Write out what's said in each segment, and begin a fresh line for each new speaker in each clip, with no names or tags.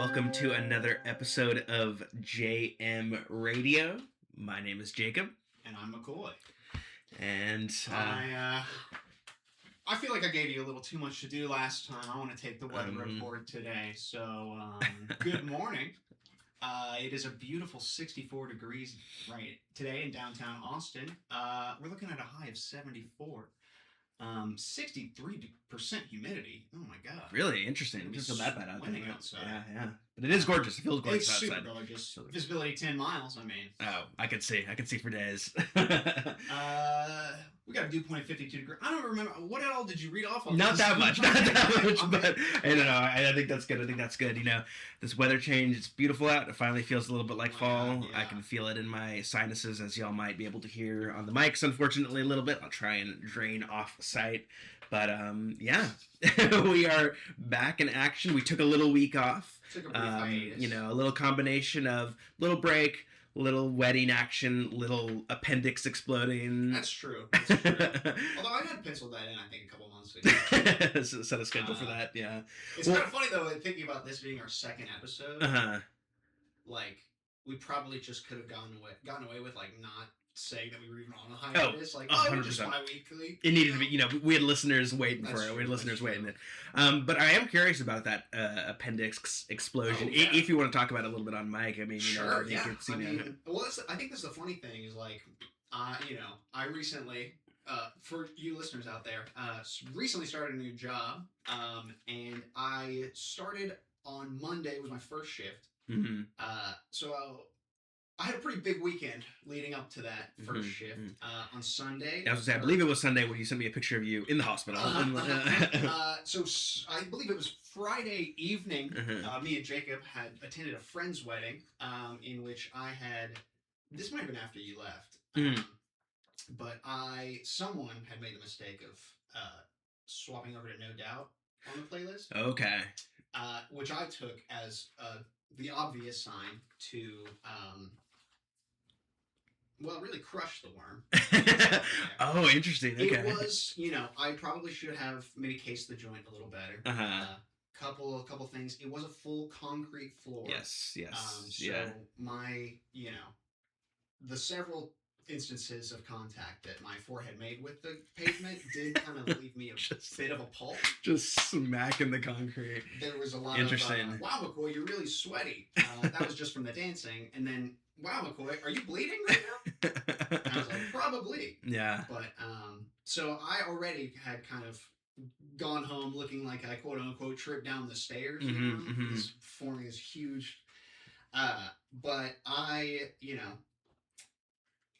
welcome to another episode of JM Radio. My name is Jacob.
And I'm McCoy.
And
I feel like I gave you a little too much to do last time. I want to take the weather report today. So, good morning. It is a beautiful 64 degrees right today in downtown Austin. We're looking at a high of 74. 63% humidity. Oh my god.
Really interesting. It doesn't feel that bad out there.
Outside.
Yeah. But it is gorgeous. It feels gorgeous
outside. It's
outside.
super gorgeous. Visibility 10 miles, I mean.
Oh, I can see for days.
We got a dew point of 52 degrees. I don't remember. What all did you read off of?
Not that much, but I don't know. I think that's good. You know, this weather change, it's beautiful out. It finally feels a little bit like fall.
Yeah.
I can feel it in my sinuses, as y'all might be able to hear on the mics, unfortunately, a little bit. I'll try and drain off site. But, yeah, we are back in action. We took a little week off.
Took a brief hiatus.
You know, a little combination of little break, little wedding action, little appendix exploding.
That's true. Although I had penciled that in, I think, a couple months ago.
Set a schedule for that, yeah.
It's kind of funny, though, thinking about this being our second episode. Like, we probably just could have gotten away with, like, not saying that we were even on a hiatus. We're just bi-weekly.
It needed to be, you know, we had listeners waiting for it. We had listeners waiting it. But I am curious about that appendix explosion.
Oh, yeah.
If you want to talk about it a little bit on mic, I mean, you know,
sure,
I think it's,
I think that's the funny thing is, like, you know, I recently, for you listeners out there, recently started a new job, and I started on Monday, was my first shift.
Mm-hmm.
So I had a pretty big weekend leading up to that first shift. On Sunday,
I believe it was Sunday when you sent me a picture of you in the hospital.
So I believe it was Friday evening. Me and Jacob had attended a friend's wedding, in which I had. This might have been after you left, but someone had made the mistake of swapping over to No Doubt on the playlist.
Okay.
Which I took as the obvious sign to. Well, really crushed the worm.
Oh, interesting. Okay.
It was, you know, I probably should have maybe cased the joint a little better. Couple things. It was a full concrete floor.
Yes.
So my, you know, the several instances of contact that my forehead made with the pavement did kind of leave me a bit of a pulp.
Just smacking the concrete.
There was a lot
interesting.
Of, wow, McCoy, you're really sweaty. That was just from the dancing. And then, wow, McCoy, are you bleeding right now? And I was like, probably.
Yeah.
But, so I already had kind of gone home looking like I quote unquote tripped down the stairs, you know, forming this huge, but I, you know,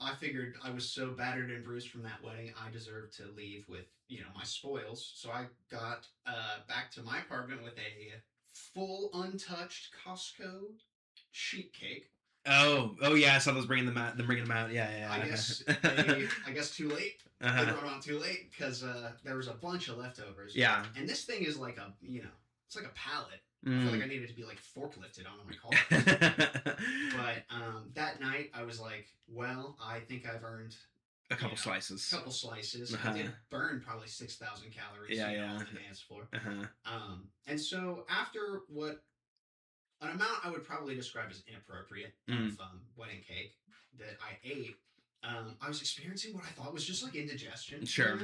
I figured I was so battered and bruised from that wedding, I deserved to leave with, you know, my spoils. So I got back to my apartment with a full untouched Costco sheet cake.
Oh yeah! I saw those bringing them out. Yeah.
I guess too late. They brought them out too late because there was a bunch of leftovers.
Yeah.
And this thing is like a, you know, it's like a pallet. I feel like I needed to be like forklifted on my car. But that night I was like, well, I think I've earned
a couple slices.
I did burn probably 6,000 calories on the dance floor. And so after an amount I would probably describe as inappropriate of wedding cake that I ate, I was experiencing what I thought was just like indigestion.
Sure,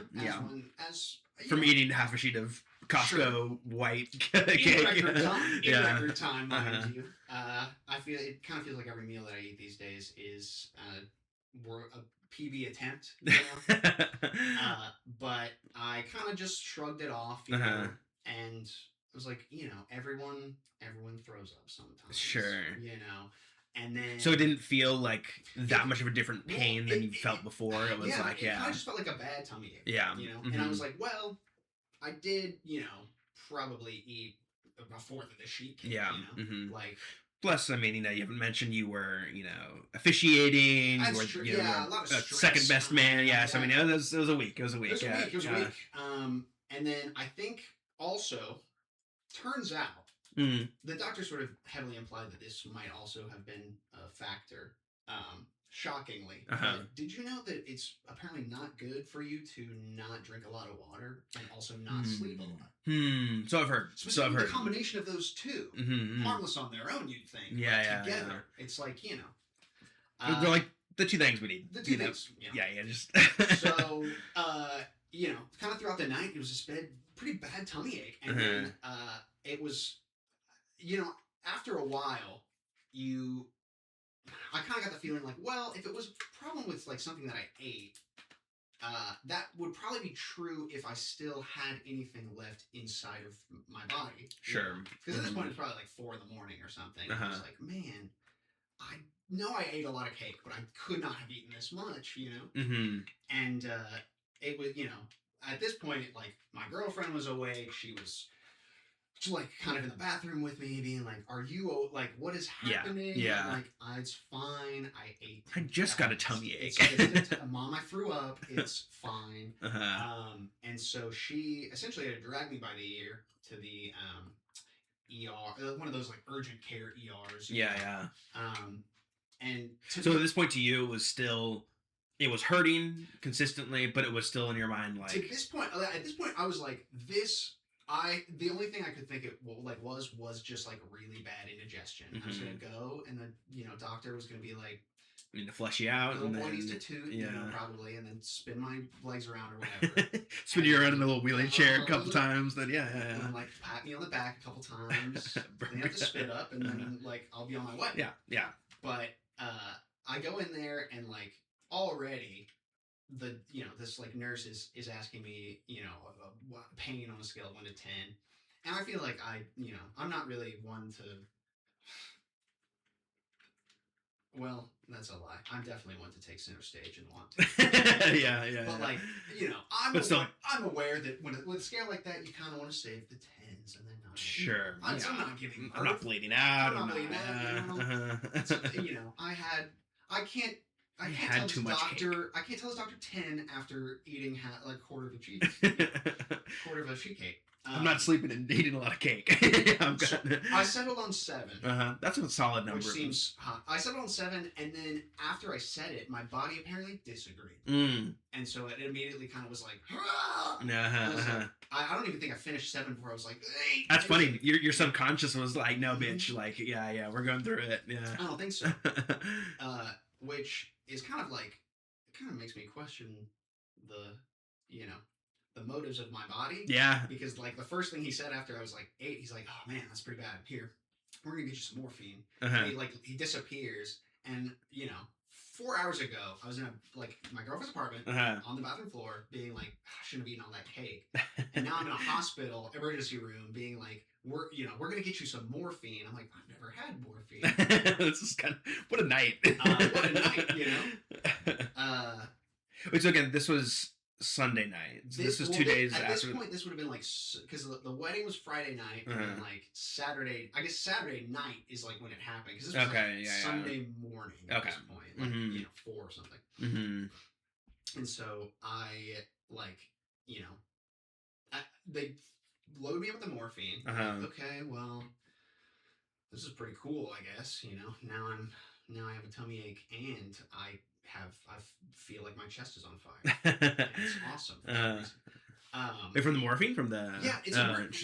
from
know,
eating half a sheet of Costco white cake.
In record time, mind you. I feel it kind of feels like every meal that I eat these days is a PB attempt. You know? But I kind of just shrugged it off, you know, and I was like, you know, everyone throws up sometimes.
Sure.
You know. And then,
so it didn't feel like that much of a different pain than you felt before. It was like,
it kind of just felt like a bad tummy ache.
Yeah.
You know, and I was like, well, I did, you know, probably eat a fourth of the sheet cake.
Yeah.
You know? Like.
Plus, I mean, you know, you haven't mentioned you were, you know, officiating.
That's true.
You know,
a lot of stress.
Second best man. Yeah. So I mean, it was a week. It was a week.
It was a week. And then I think also turns out. The doctor sort of heavily implied that this might also have been a factor shockingly. But did you know that it's apparently not good for you to not drink a lot of water and also not sleep a lot?
So I've heard.
Specifically, the combination of those two, harmless on their own, you'd think.
Yeah,
but together, it's like, you know.
They're like the two things we need.
The two things.
Yeah, just.
So, you know, kind of throughout the night, it was this pretty bad tummy ache. And then it was, you know, after a while, I kind of got the feeling like, well, if it was a problem with like something that I ate, that would probably be true if I still had anything left inside of my body.
Sure.
Because at this point, it's probably like 4 a.m. or something. I was like, man, I know I ate a lot of cake, but I could not have eaten this much, you know? And it was, you know, at this point, like, my girlfriend was awake. She was like kind of in the bathroom with me, being like, "Are you like, what is happening?"
Yeah.
Like, it's fine. I ate.
I just got a tummy ache.
Mom, I threw up. It's fine. And so she essentially had to drag me by the ear to the ER, one of those like urgent care ERs.
Yeah.
And
so at this point, to you, it was hurting consistently, but it was still in your mind like.
At this point, I was like, the only thing I could think it was just like really bad indigestion. I was gonna go, and the doctor was gonna be like,
"I need to flush you out."
Little boy needs to toot, probably, and then spin my legs around or whatever.
Spin you around in a little wheelie chair a couple times, then and
then like pat me on the back a couple times. Then have to spit up, and then like I'll be on my way.
Yeah.
But I go in there, and like already this like nurse is asking me, pain on a scale of 1 to 10, and I feel like I'm not really one to. Well, that's a lie. I'm definitely one to take center stage and want to.
yeah.
But like, I'm aware that with a scale like that, you kind of want to save the 10s and then not.
Sure.
I'm not giving birth.
I'm not bleeding out.
I'm not bleeding out. I can't tell this doctor. I can't tell this doctor 10 after eating like quarter of a sheet cake.
I'm not sleeping and eating a lot of cake.
I settled on 7.
That's a solid number.
Which seems hot. I settled on 7, and then after I said it, my body apparently disagreed. And so it immediately kind of was like, I don't even think I finished 7 before I was like, 8.
That's funny. Your subconscious was like, no, bitch. Like, yeah, we're going through it. Yeah.
I don't think so. Which is kind of like, it kind of makes me question the motives of my body.
Yeah.
Because like the first thing he said after I was like 8, he's like, "Oh man, that's pretty bad. Here, we're gonna get you some morphine." And he disappears, and 4 hours ago, I was in my girlfriend's apartment on the bathroom floor, being like, "I shouldn't have eaten all that cake," and now I'm in a hospital emergency room, being like, "We're gonna get you some morphine." I'm like, "I've never had morphine."
This is kind of what a night.
What a night,
Which again, this was Sunday night. So this was 2 days after.
At this point, this would have been like, because the wedding was Friday night, and then like Saturday. I guess Saturday night is like when it happened, because this was Sunday morning at this point, like 4 or something. And so I they load me up with the morphine. Okay, well, this is pretty cool, I guess. Now I have a tummy ache, and I feel like my chest is on fire. And it's awesome.
From the morphine? From the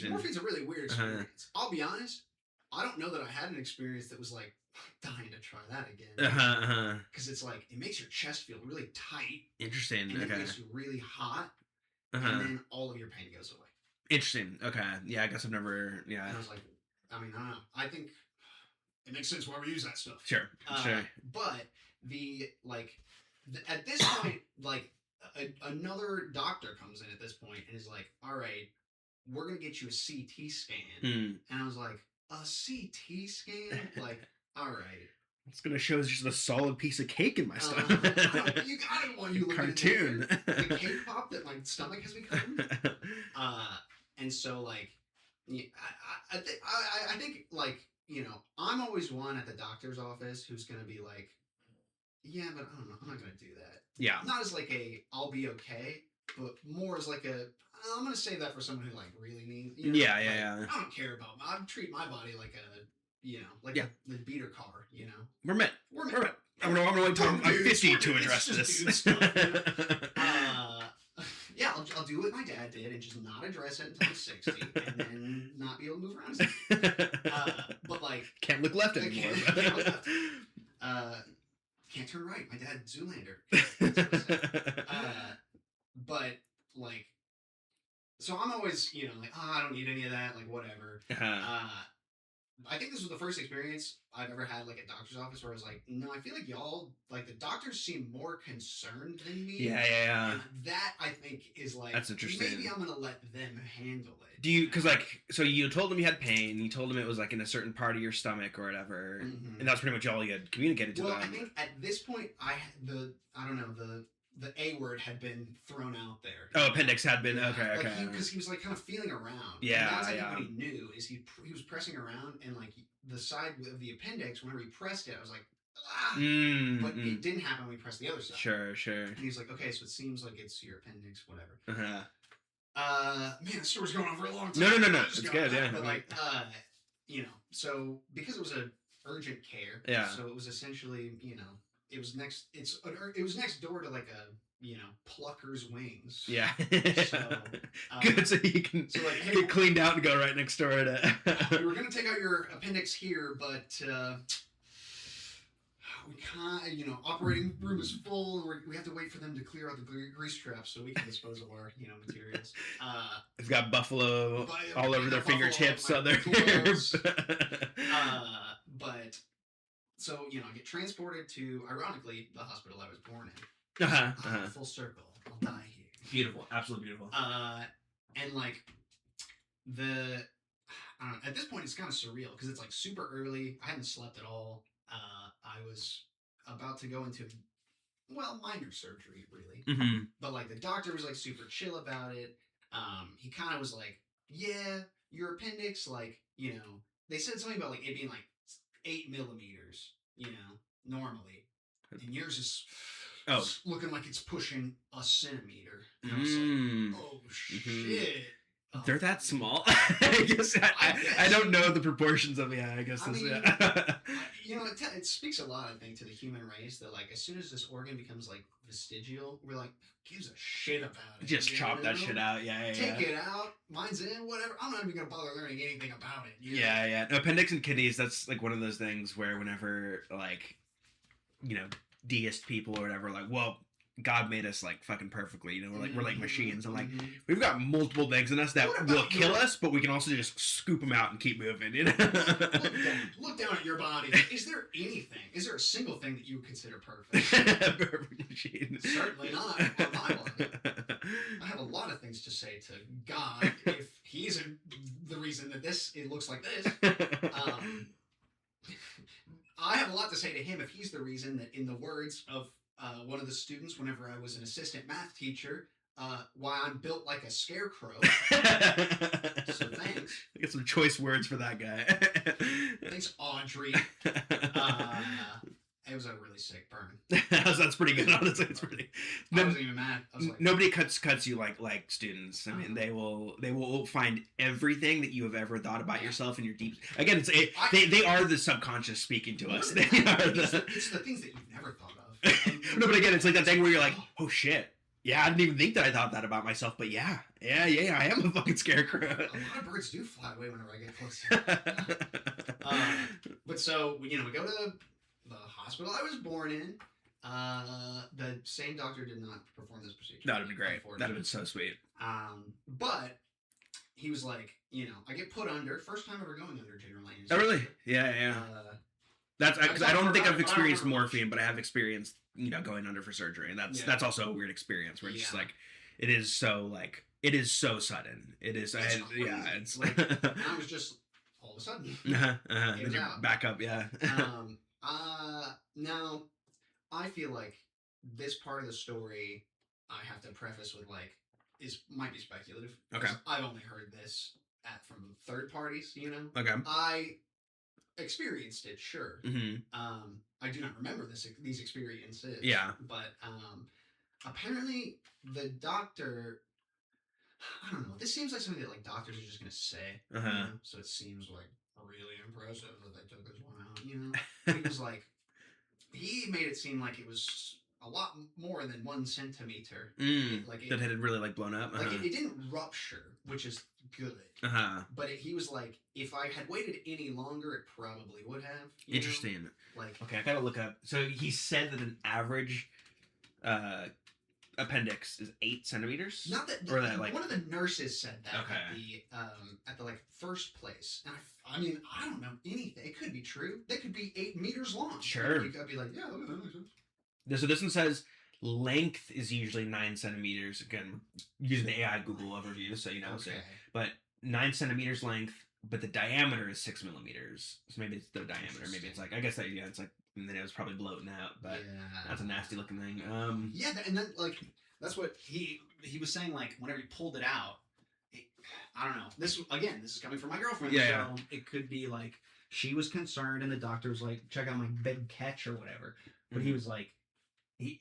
morphine's a really weird experience. I'll be honest, I don't know that I had an experience that was like dying to try that again. Because it's like, it makes your chest feel really tight.
Interesting.
And it makes you really hot. And then all of your pain goes away.
Interesting. Okay. Yeah, I guess I've never. Yeah.
And I was like, I don't know. I think it makes sense why we use that stuff.
Sure.
But at this point, another doctor comes in at this point and is like, "All right, we're gonna get you a CT scan." And I was like, "A CT scan? Like, all right."
It's gonna show us just a solid piece of cake in my stomach.
I don't want you looking
cartoon.
At the cake pop that my stomach has become. And so I think I'm always one at the doctor's office who's gonna be like, "Yeah, but I don't know, I'm not gonna do that."
Yeah.
Not as like I'll be okay, but more as like I'm gonna save that for someone who like really needs.
Yeah.
I don't care about. I treat my body like a the beater car.
We're met. I'm gonna know, Tom, I'm 50 to address this.
Stuff, yeah, I'll do what my dad did and just not address it until I'm 60 and then not be able to move around. But like,
can't look left anymore.
Can't turn right. My dad, Zoolander. But like, so I'm always, like, I don't need any of that, like, whatever. I think this was the first experience I've ever had, like, at doctor's office where I was like, no, I feel like y'all, like, the doctors seem more concerned than me.
Yeah.
And that, I think, is, like,
that's interesting.
Maybe I'm going to let them handle it.
Do you, because, like, so you told them you had pain, you told them it was, like, in a certain part of your stomach or whatever, and that's pretty much all you had communicated to them.
Well, I think at this point, the A word had been thrown out there.
Oh, appendix had been, okay.
Because he was like kind of feeling around.
Yeah,
and that's what he knew is he was pressing around and like the side of the appendix. Whenever he pressed it, I was like, but it didn't happen when we pressed the other side.
Sure.
And he's like, okay, so it seems like it's your appendix, whatever. Man, this story's going on for a long time.
No, it's good, yeah.
But like, so because it was a urgent care, so it was essentially, it was next door to like a plucker's wings.
Yeah.
So,
good, so you can get cleaned out and go right next door to
we were gonna take out your appendix here, but we can't, operating room is full and we have to wait for them to clear out the grease traps so we can dispose of our materials.
It's got buffalo all over their fingertips on their
but so, I get transported to, ironically, the hospital I was born in. Full circle. I'll die here.
Beautiful. Absolutely beautiful.
And like, at this point, it's kind of surreal because it's like super early. I hadn't slept at all. I was about to go into, minor surgery, really. But like, the doctor was like super chill about it. He kind of was like, yeah, your appendix, like, they said something about like it being like 8 millimeters, normally, and yours is looking like it's pushing a centimeter. And I was like, oh shit.
They're that small? I guess I don't know the proportions of it. I guess
it speaks a lot, I think, to the human race that like as soon as this organ becomes like vestigial, we're like, gives a shit about it.
Just chop that shit out.
Take it out. Mine's in. Whatever. I'm not even gonna bother learning anything about it.
Yeah. No, appendix and kidneys. That's like one of those things where whenever like, deist people or whatever, like, well, God made us like fucking perfectly, we're like machines, and like we've got multiple things in us that will kill us, but we can also just scoop them out and keep moving.
Look down at your body. Is there a single thing that you would consider perfect?
Perfect machine.
Certainly not on my body. I have a lot of things to say to God if he's the reason that it looks like this. I have a lot to say to him if he's the reason that, in the words of one of the students whenever I was an assistant math teacher, why I'm built like a scarecrow. So thanks.
I got some choice words for that guy.
Thanks, Audrey. It was a really sick burn.
That's pretty good, honestly. It's pretty.
I wasn't even mad. I was like,
nobody cuts you like students. I mean, they will find everything that you have ever thought about yourself in your deep. Again, they are the subconscious speaking to us. They are
it's the things that you've never thought of.
No, but again, it's like that thing where you're like, oh shit. Yeah, I didn't even think that I thought that about myself, but yeah, I am a fucking scarecrow. A lot
of birds do fly away whenever I get close to but so, we go to the hospital I was born in. The same doctor did not perform this procedure.
That would have been great. That would have been so sweet.
But he was like, I get put under. First time ever going under general anesthesia.
Oh, really? Yeah. That's because I don't think I've experienced morphine, but I have experienced, going under for surgery, and that's also a weird experience where it's just like, it is so sudden. It is. It's
like, I was just all of a sudden. It was out.
Back up, yeah.
Now, I feel like this part of the story I have to preface with like might be speculative.
Okay.
I've only heard this from third parties.
Okay.
I experienced it, sure. I do not remember these experiences.
Yeah.
But apparently the doctor, I don't know. This seems like something that like doctors are just gonna say. So it seems like really impressive that they took this one out. But he was like, he made it seem like it was a lot more than 1 centimeter.
Like that had really like blown up.
Like it didn't rupture, which is good. But he was like, if I had waited any longer, it probably would have.
Interesting.
Like,
okay, I gotta look up. So he said that an average appendix is 8 centimeters.
Not that,
or that like
one of the nurses said that
okay.
at the like first place. And I mean, I don't know anything. It could be true. They could be 8 meters long.
Sure.
You could be like, yeah, look at that. Makes sense.
So this one says length is usually 9 centimeters. Again, using the AI Google overview, so you know.
Okay.
So, but 9 centimeters length, but the diameter is 6 millimeters. So maybe it's the diameter. Maybe it's like, I guess that, yeah, it's like, and then it was probably bloating out, but that's a nasty looking thing.
Yeah, and then like that's what he was saying. Like whenever he pulled it out, I don't know. This is coming from my girlfriend.
Yeah.
So it could be like she was concerned, and the doctor was like, check out my big catch or whatever. But he was like, I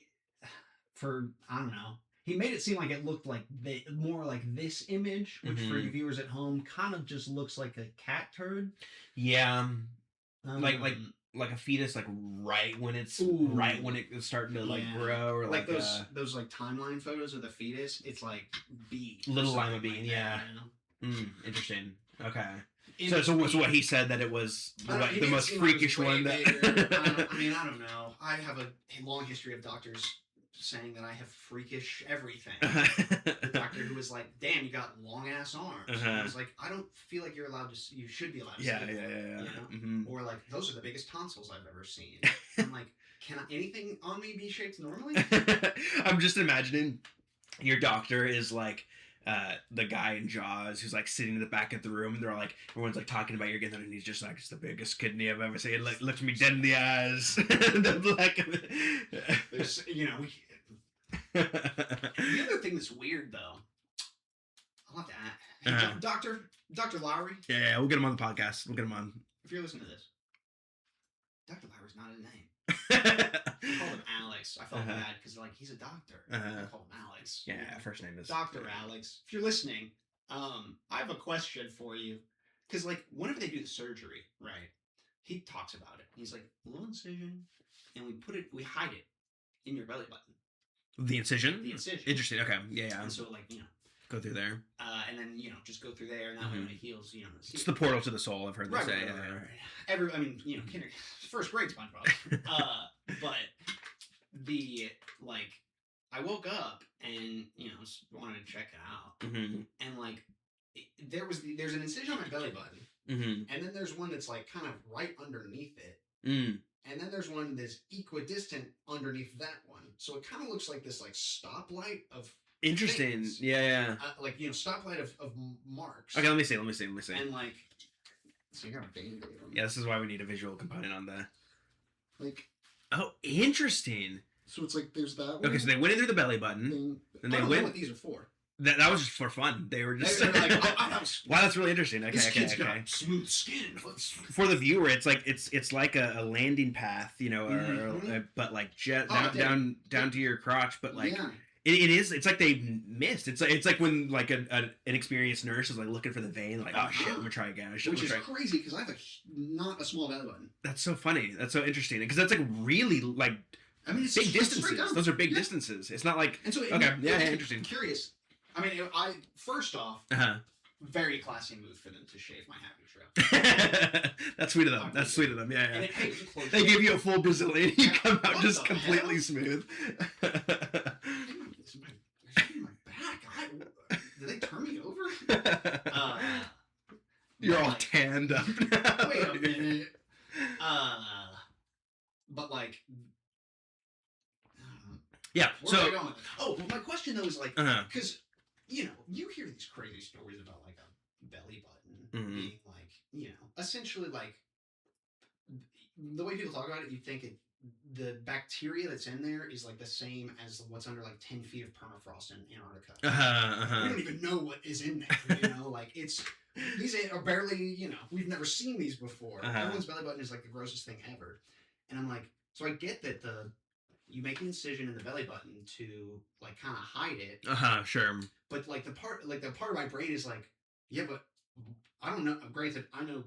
don't know. He made it seem like it looked like more like this image, which for you viewers at home kind of just looks like a cat turd.
Yeah. Like a fetus, like right when it's starting to like grow, or
like those like timeline photos of the fetus. It's like
little lima bean, yeah.
You know?
Interesting. Okay. So what he said that it was the most freakish one that.
I mean, I don't know. I have a long history of doctors saying that I have freakish everything. The doctor who was like, "Damn, you got long ass arms." And I was like, "I don't feel like you're allowed to. You should be allowed to."
Yeah.
You know? Or like, those are the biggest tonsils I've ever seen. I'm like, can anything on me be shaped normally?
I'm just imagining your doctor is like the guy in Jaws who's like sitting in the back of the room, and they're like, everyone's like talking about your kidney, and he's just like, it's the biggest kidney I've ever seen. Like, looks me dead in the eyes.
There's, you know, the other thing that's weird though, I'll have to ask Dr. Lowry.
Yeah, we'll get him on the podcast. We'll get him on.
If you're listening to this, Dr. Lowry's not his name. I called him Alex. I felt bad because like he's a doctor. I called him Alex.
Yeah, first name is
Dr. Alex. If you're listening, I have a question for you. Because like whenever they do the surgery, right? He talks about it. He's like, little incision, and we hide it in your belly button.
The incision?
The incision.
Interesting. Okay. Yeah.
And so like, you know,
go through there.
And then, you know, just go through there, and that way when it heals, you know.
It's the portal to the soul, I've heard them say.
Right. I mean, you know, first grade SpongeBob. But like, I woke up and, you know, just wanted to check it out. And like, there's an incision on my belly button. And then there's one that's like kind of right underneath it. And then there's one that's equidistant underneath that one. So it kind of looks like this like stoplight of
interesting things. Yeah.
Like, you know, stoplight of marks.
Okay, let me see.
And like, so you got a Band-Aid.
Yeah, this is why we need a visual component on the.
Like.
Oh, interesting.
So it's like there's that one.
Okay, so they went in through the belly button. Then they went.
Know what these are for.
That was just for fun. They were just
like,
wow, that's really interesting. Okay,
this kid's got smooth skin.
For the viewer, it's like it's like a landing path, you know, or but like down to your crotch, but like it is. It's like they missed. It's like when like an inexperienced nurse is like looking for the vein, like, oh shit, let me try again.
Which is crazy because I have not a small belly button.
That's so funny. That's so interesting because that's like really like.
I mean, it's
big distances. Those are big distances. It's not like
and so interesting. I'm curious. I mean, first off, very classy move for them to shave my happy trail.
That's sweet of them. That's sweet of them. Yeah.
And
they give you a full Brazilian. You come out just completely smooth.
My back. Did they turn me over?
You're all tanned up now.
Wait a minute. But like.
Yeah.
Where am I going? Oh, well, my question though is like, because you know, you hear these crazy stories about like a belly button being like, you know, essentially like the way people talk about it, you think the bacteria that's in there is like the same as what's under like 10 feet of permafrost in Antarctica. We don't even know what is in there. You know, like these are barely, you know, we've never seen these before. Everyone's belly button is like the grossest thing ever, and I'm like, so I get that you make an incision in the belly button to like kind of hide it.
Sure.
But like the part of my brain is like, yeah, but I don't know. Granted, I know,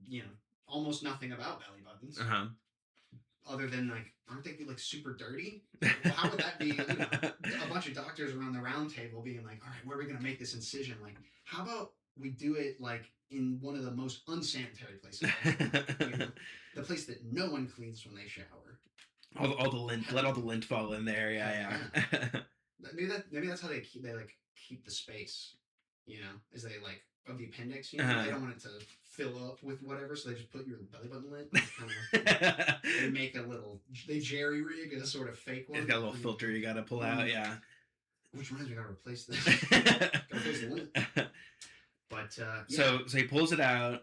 you know, almost nothing about belly buttons. other than like, aren't they like super dirty? Well, how would that be? You know, a bunch of doctors around the round table being like, all right, where are we gonna make this incision? Like, how about we do it like in one of the most unsanitary places? You know, the place that no one cleans when they shower.
All the lint, let all the lint fall in there. Yeah.
Maybe that's how they keep the space. You know, is they like of the appendix. You know, they don't want it to fill up with whatever, so they just put your belly button lint. They make they jerry rig a sort of fake one.
It's got a little filter you gotta pull out. Yeah.
Which reminds me, I gotta replace this. Gotta replace the lint. But
so he pulls it out.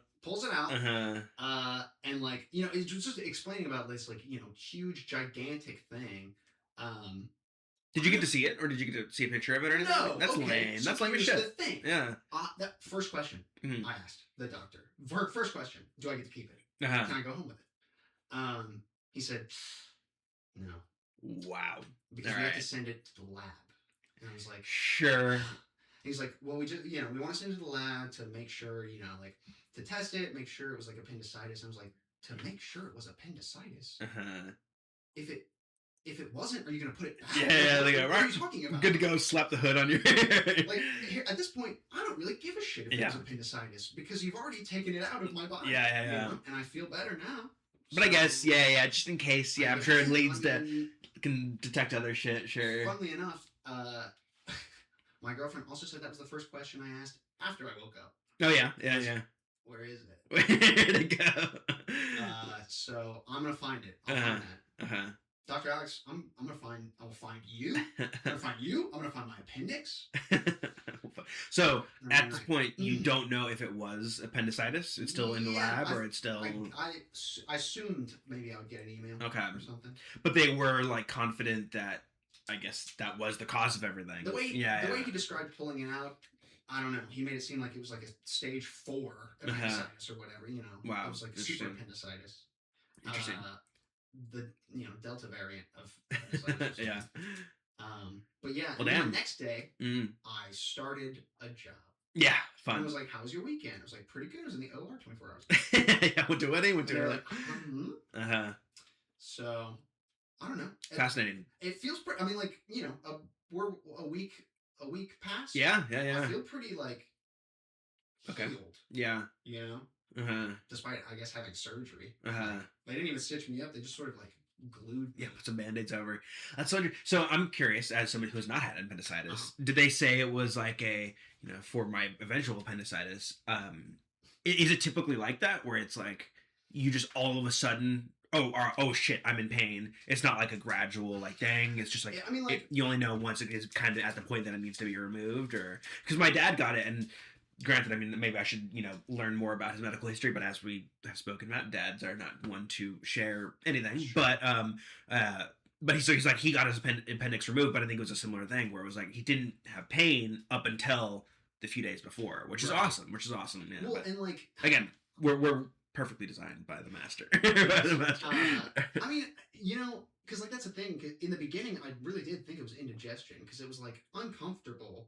And like, you know, it's just explaining about this like, you know, huge gigantic thing.
Did you get to see it, or did you get to see a picture of it or anything?
No,
that's lame.
So
that's lame as shit.
The thing.
Yeah.
That first question I asked the doctor. First question: do I get to keep it? Can I go home with it? He said, no.
Wow.
Because we have to send it to the lab. And I was like,
sure.
He's like, well, we just, you know, we want to send it to the lab to make sure, you know, like to test it, make sure it was like appendicitis. And I was like, to make sure it was appendicitis. If it wasn't, are you going to put it back?
Yeah,
what are you talking about?
Good to go. Slap the hood on your
like, at this point, I don't really give a shit if it was appendicitis because you've already taken it out of my body.
Yeah.
You know? And I feel better now.
But I guess, just in case, I'm sure it leads to, can detect other shit, sure.
Funnily enough, my girlfriend also said that was the first question I asked after I woke up.
Oh, yeah.
Where is it?
Where'd it go?
So I'm going to find it. I'll find that. Dr. Alex, I will find you. I'm going to find you. I'm going to find my appendix.
So, at this point, you don't know if it was appendicitis? It's still in the lab, or it's still...
I assumed maybe I would get an email or something.
But they were, like, confident that, I guess, that was the cause of everything.
The way he described pulling it out, I don't know. He made it seem like it was like a stage 4 appendicitis or whatever, you know.
Wow.
It was like super appendicitis.
Interesting.
The Delta variant of appendicitis.
Yeah.
But yeah,
well,
the next day, I started a job.
Yeah, fun.
And I was like, "How was your weekend?" I was like, "Pretty good." I was in the OR 24 hours.
Yeah, went to a wedding, went to
like, So, I don't know.
Fascinating.
It feels pretty. I mean, like, you know, we're a week past.
Yeah.
I feel pretty like healed.
Yeah.
You know. Despite, I guess, having surgery. They didn't even stitch me up. They just sort of like glued.
Yeah, put some band-aids over. That's so I'm curious, as somebody who has not had appendicitis, did they say it was like a, you know, for my eventual appendicitis, is it typically like that, where it's like you just all of a sudden, oh shit, I'm in pain? It's not like a gradual like thing. It's just like,
yeah, I mean, like
you only know once it is kind of at the point that it needs to be removed, or because my dad got it, and granted, I mean, maybe I should, you know, learn more about his medical history, but as we have spoken about, dads are not one to share anything. Sure. But he's like, he got his appendix removed, but I think it was a similar thing where it was like he didn't have pain up until the few days before, which is awesome. Yeah,
well, and like
again, we're perfectly designed by the master.
I mean, you know, because like that's the thing. In the beginning, I really did think it was indigestion because it was like uncomfortable.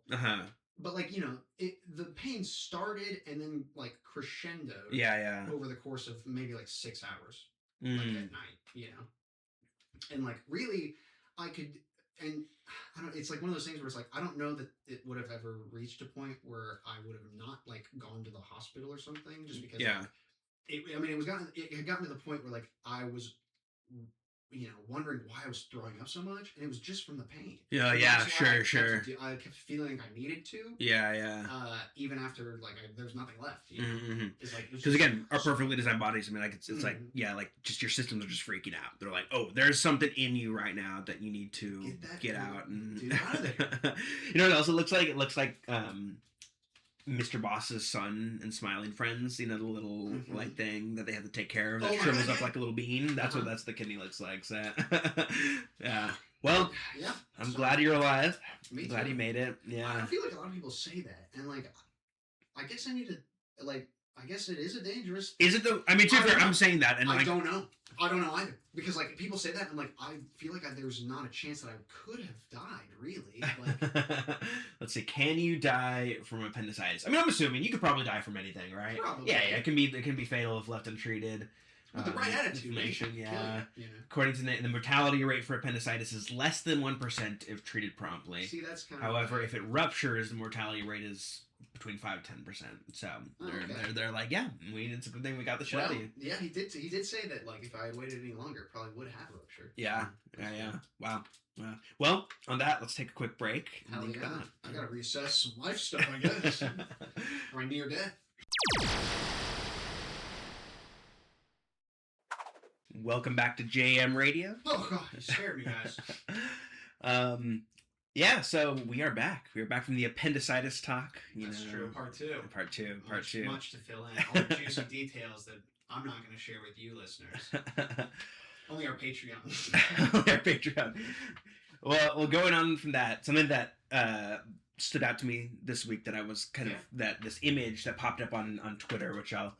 But like, you know, the pain started and then like crescendoed.
Yeah.
Over the course of maybe like 6 hours, like at night, you know. And like really, I could, and I don't. It's like one of those things where it's like I don't know that it would have ever reached a point where I would have not like gone to the hospital or something, just because. Yeah. Like, it had gotten to the point where like I was, you know, wondering why I was throwing up so much, and it was just from the pain.
Yeah, sure.
I kept feeling like I needed to.
Yeah.
Even after like there's nothing left. You know? It's like
because again, our perfectly designed bodies. I mean, like it's like like just your systems are just freaking out. They're like, oh, there's something in you right now that you need to get out and
out of there.
You know what else it looks like? It looks like Mr. Boss's son and Smiling Friends, you know, the little like thing that they have to take care of that shrivels up like a little bean. That's what the kidney looks like. So yeah. Well, I'm glad you're alive.
Me
glad
too.
you made it. Yeah.
I feel like a lot of people say that, and like, I guess I need to like. I guess it is a dangerous.
Is it though? I mean, I'm saying that, and
I don't know. I don't know either, because like people say that, and like I feel like there's not a chance that I could have died. Really. Like,
let's see. Can you die from appendicitis? I mean, I'm assuming you could probably die from anything, right?
Probably.
Yeah. It can be fatal if left untreated.
With the right attitude,
inflammation. Yeah.
You know?
According to the mortality rate for appendicitis is less than 1% if treated promptly.
See, that's kind
However,
of...
if it ruptures, the mortality rate is between 5 to 10%. So they're like, yeah, it's a good thing we got the shit out of you.
Yeah, he did say that, like, if I had waited any longer, it probably would have ruptured.
Yeah. Wow. Well, on that, let's take a quick break.
Hell yeah. I gotta reassess some life stuff, I guess. Or near death.
Welcome back to JM Radio.
Oh god, you scared me, guys.
Yeah, so we are back. We are back from the appendicitis talk.
That's true. Part two. Much to fill in. All the juicy details that I'm not going to share with you, listeners. Only our Patreon.
Only our Patreon. Well, going on from that, something that stood out to me this week that I was kind of this image that popped up on Twitter, which I'll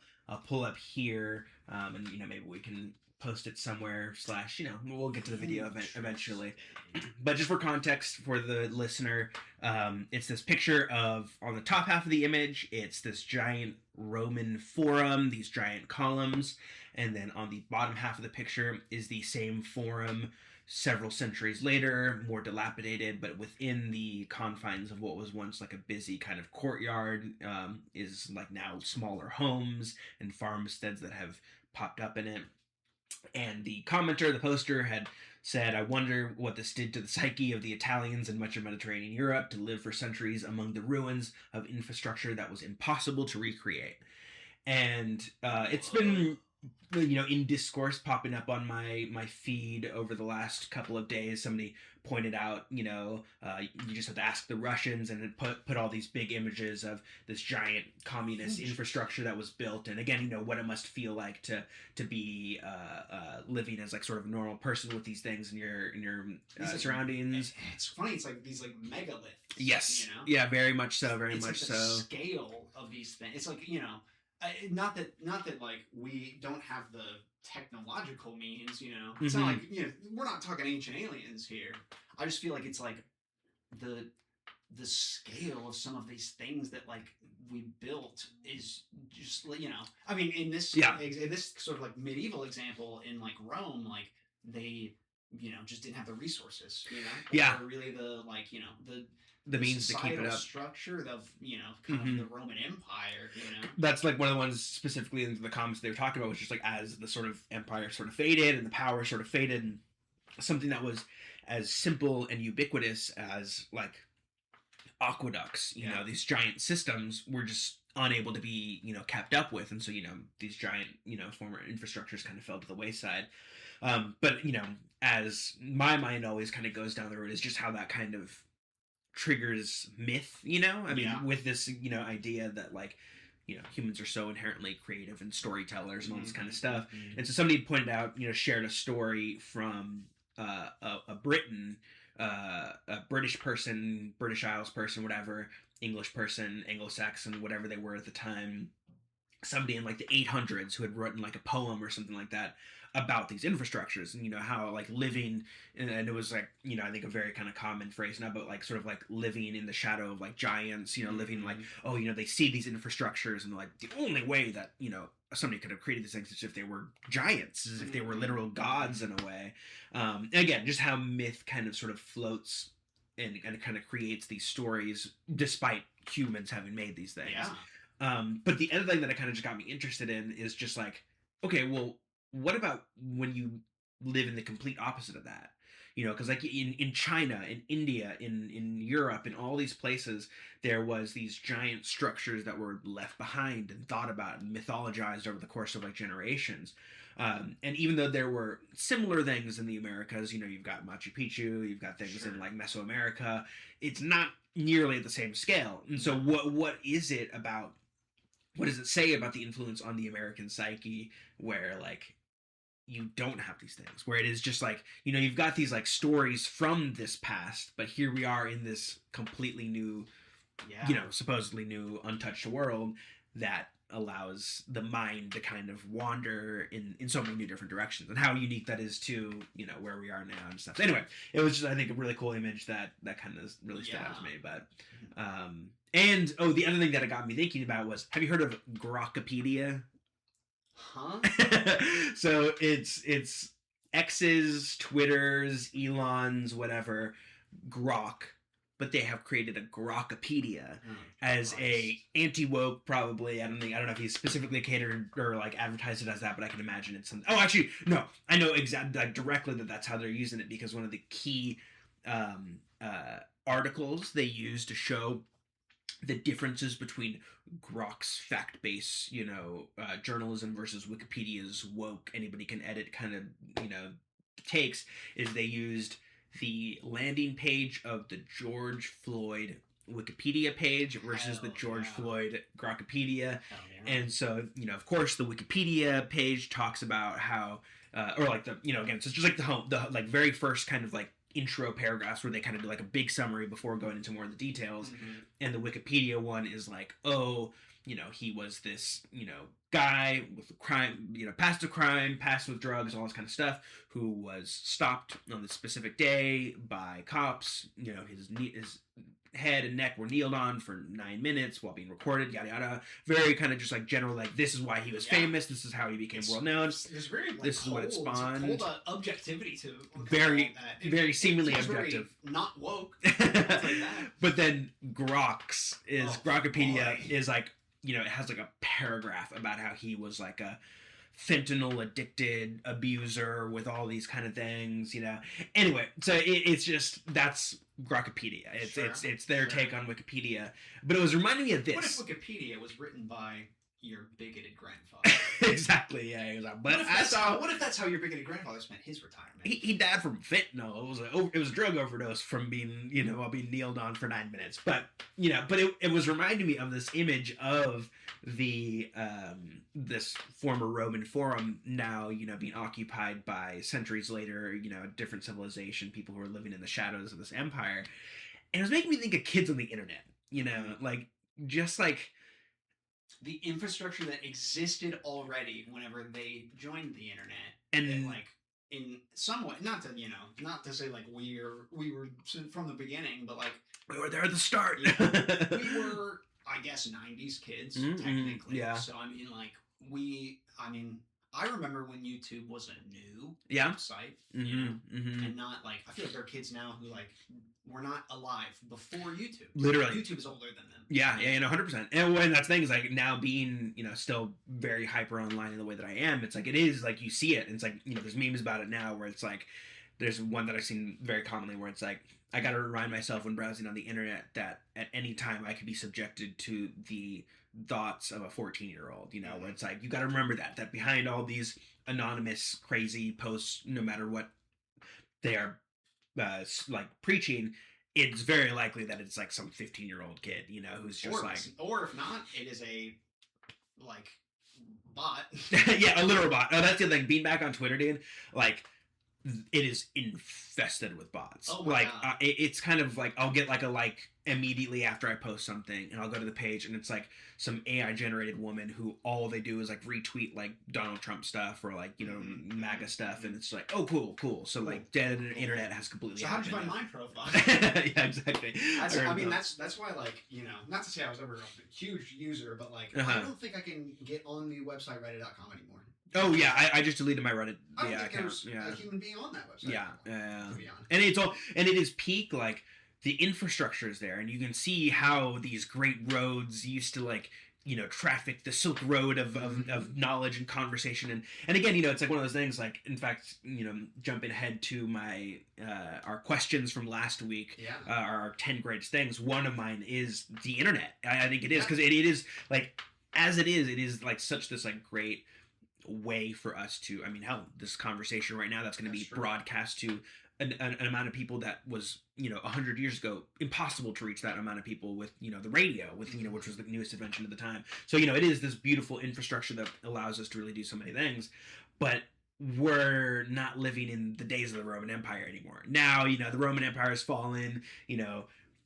pull up here, and maybe we can post it somewhere / we'll get to the video eventually. But just for context for the listener, it's this picture of, on the top half of the image, it's this giant Roman forum, these giant columns, and then on the bottom half of the picture is the same forum several centuries later, more dilapidated, but within the confines of what was once like a busy kind of courtyard, is like now smaller homes and farmsteads that have popped up in it. And the commenter, the poster, had said, "I wonder what this did to the psyche of the Italians in much of Mediterranean Europe to live for centuries among the ruins of infrastructure that was impossible to recreate." And it's been, in Discourse popping up on my feed over the last couple of days. Somebody pointed out, you just have to ask the Russians, and it put all these big images of this giant communist infrastructure that was built, and again, what it must feel like to be living as like sort of a normal person with these things in your surroundings.
It's funny. It's like these like megaliths.
Yes. Yeah. Very much so. Very much so.
The scale of these things. It's like not that like we don't have the technological means, It's not like, we're not talking ancient aliens here. I just feel like it's like the scale of some of these things that like we built is just, I mean, in this sort of like medieval example in like Rome, like they, just didn't have the resources, Or really the means to keep it up. Structure of kind of the Roman Empire.
That's like one of the ones specifically in the comments they were talking about was just like as the sort of empire sort of faded and the power sort of faded, and something that was as simple and ubiquitous as like aqueducts, these giant systems were just unable to be kept up with, and so these giant former infrastructures kind of fell to the wayside. But as my mind always kind of goes down the road is just how that kind of triggers myth, I mean, with this idea that like humans are so inherently creative and storytellers and all this kind of stuff. And so somebody pointed out, shared a story from a Briton, a British person, British Isles person, whatever, English person, Anglo-Saxon, whatever they were at the time, somebody in like the 800s who had written like a poem or something like that about these infrastructures, and how like living, and it was like I think a very kind of common phrase now, but like sort of like living in the shadow of like giants, living like, oh, they see these infrastructures and like the only way that somebody could have created these things is if they were giants, as if they were literal gods in a way. And again, just how myth kind of sort of floats and it kind of creates these stories despite humans having made these things. But the other thing that it kind of just got me interested in is just like, okay, well, what about when you live in the complete opposite of that? Because like in China, in India, in Europe, in all these places, there was these giant structures that were left behind and thought about and mythologized over the course of like generations. And even though there were similar things in the Americas, you've got Machu Picchu, you've got things in like Mesoamerica, it's not nearly at the same scale. And so what is it about? What does it say about the influence on the American psyche where like you don't have these things, where it is just like, you've got these like stories from this past, but here we are in this completely new, supposedly new, untouched world that allows the mind to kind of wander in so many new different directions, and how unique that is to, where we are now and stuff. So anyway, it was just, I think, a really cool image that kind of really stood out to me. But, and, the other thing that it got me thinking about was, have you heard of Grokpedia?
Huh?
So it's X's, Twitter's, Elon's, whatever, Grok, but they have created a Grokopedia as a anti-woke, probably. I don't know if he's specifically catered or like advertised it as that, but I can imagine it's something. Oh, actually, no, I know exactly, like, directly that's how they're using it, because one of the key um, articles they use to show the differences between Grok's fact-based, journalism versus Wikipedia's woke, anybody can edit kind of, takes, is they used the landing page of the George Floyd Wikipedia page versus the George Floyd Grokopedia. And so, of course, the Wikipedia page talks about how, or like again, so it's just like the like very first kind of like intro paragraphs where they kind of do like a big summary before going into more of the details. And the Wikipedia one is like, oh, he was this, guy with crime, past a crime, past with drugs, all this kind of stuff, who was stopped on this specific day by cops. His head and neck were kneeled on for 9 minutes while being recorded, yada yada. Very kind of just like general, like, this is why he was famous, this is how he became world known.
It's very, like,
this is what it spawned.
It's cold objectivity to
very seemingly objective.
Not woke. Like that.
But then Grokopedia is like, it has like a paragraph about how he was like a fentanyl addicted abuser with all these kind of things, Anyway, so it's just, that's Grokopedia. It's their take on Wikipedia. But it was reminding me of this.
What if Wikipedia was written by your bigoted grandfather?
Exactly, yeah. He was like,
what if that's how your bigoted grandfather spent his retirement?
He died from fentanyl. It was a drug overdose from being, while being kneeled on for 9 minutes. But, but it was reminding me of this image of the this former Roman forum now, being occupied by, centuries later, a different civilization, people who are living in the shadows of this empire. And it was making me think of kids on the internet, like, just like
the infrastructure that existed already whenever they joined the internet,
and
like, in some way, not to say like we were from the beginning, but like
we were there at the start.
We were, I guess, 90s kids, technically.
Yeah.
So I mean, I remember when YouTube was a new website, and not like, I feel like there are kids now who like were not alive before YouTube.
Literally,
YouTube is older than them.
Yeah, 100%. And when that's the thing is, like, now being, still very hyper online in the way that I am, it's like, it is like, you see it, and it's like, there's memes about it now where it's like, there's one that I've seen very commonly where it's like, I gotta remind myself when browsing on the internet that at any time I could be subjected to the thoughts of a 14-year-old, where it's like, you gotta remember that behind all these anonymous crazy posts, no matter what they are like preaching, it's very likely that it's like some 15-year-old kid, who's just
or if not, it is a like bot.
Yeah, a literal bot. Oh, that's the thing. Being back on Twitter, dude, like, it is infested with bots.
Oh my
like
God.
It's kind of like, I'll get like a like immediately after I post something, and I'll go to the page, and it's like some AI generated woman who all they do is like retweet like Donald Trump stuff or like MAGA stuff, and it's like, oh, cool. So like dead internet has completely.
So how did you find my profile?
Yeah, exactly.
That's why, like, not to say I was ever a huge user, but like, I don't think I can get on the website reddit.com anymore.
Oh yeah, I just deleted my Reddit
account.
There's
a human being on that website.
Yeah.
To be honest.
And it is peak, like, the infrastructure is there, and you can see how these great roads used to, like, traffic the Silk Road of knowledge and conversation, and again, it's like one of those things, like, in fact, jumping ahead to my our questions from last week, our 10 greatest things. One of mine is the internet. I think it is, because it is like, as it is like such this like great way for us to, hell, this conversation right now that's going to be broadcast to an amount of people that was 100 years ago impossible to reach that amount of people with the radio, with which was the newest invention of the time. So it is this beautiful infrastructure that allows us to really do so many things, but we're not living in the days of the Roman Empire anymore. Now the Roman Empire has fallen.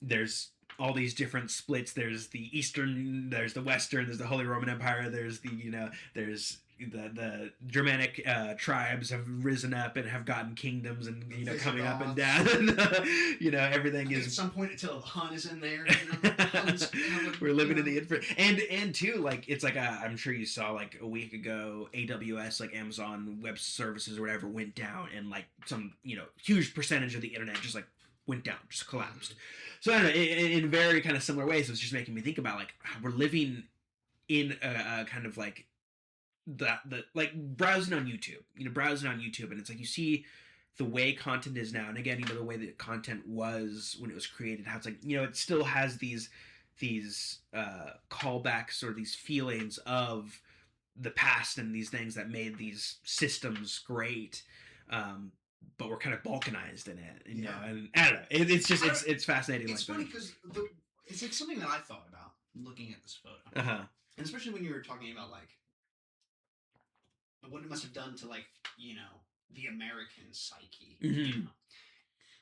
There's all these different splits. There's the Eastern, there's the Western, there's the Holy Roman Empire, there's the there's the Germanic tribes have risen up and have gotten kingdoms and coming up and
Visigoths.
down. Everything
At
is.
some point until the Hun is in there. The Huns
We're living in the infant, and too, like it's like I'm sure you saw like a week ago, AWS, like Amazon Web Services or whatever, went down, and like some huge percentage of the internet just like went down, just collapsed. So I don't know, in very kind of similar ways, it's just making me think about like we're living in a kind of like the like browsing on YouTube, and it's like you see the way content is now, and again, the way that content was when it was created, how it's like it still has these callbacks or these feelings of the past and these things that made these systems great. But we're kind of balkanized in it, and I don't know. It's fascinating.
It's funny because it's like something that I thought about looking at this photo, and especially when you were talking about like what it must have done to like the American psyche,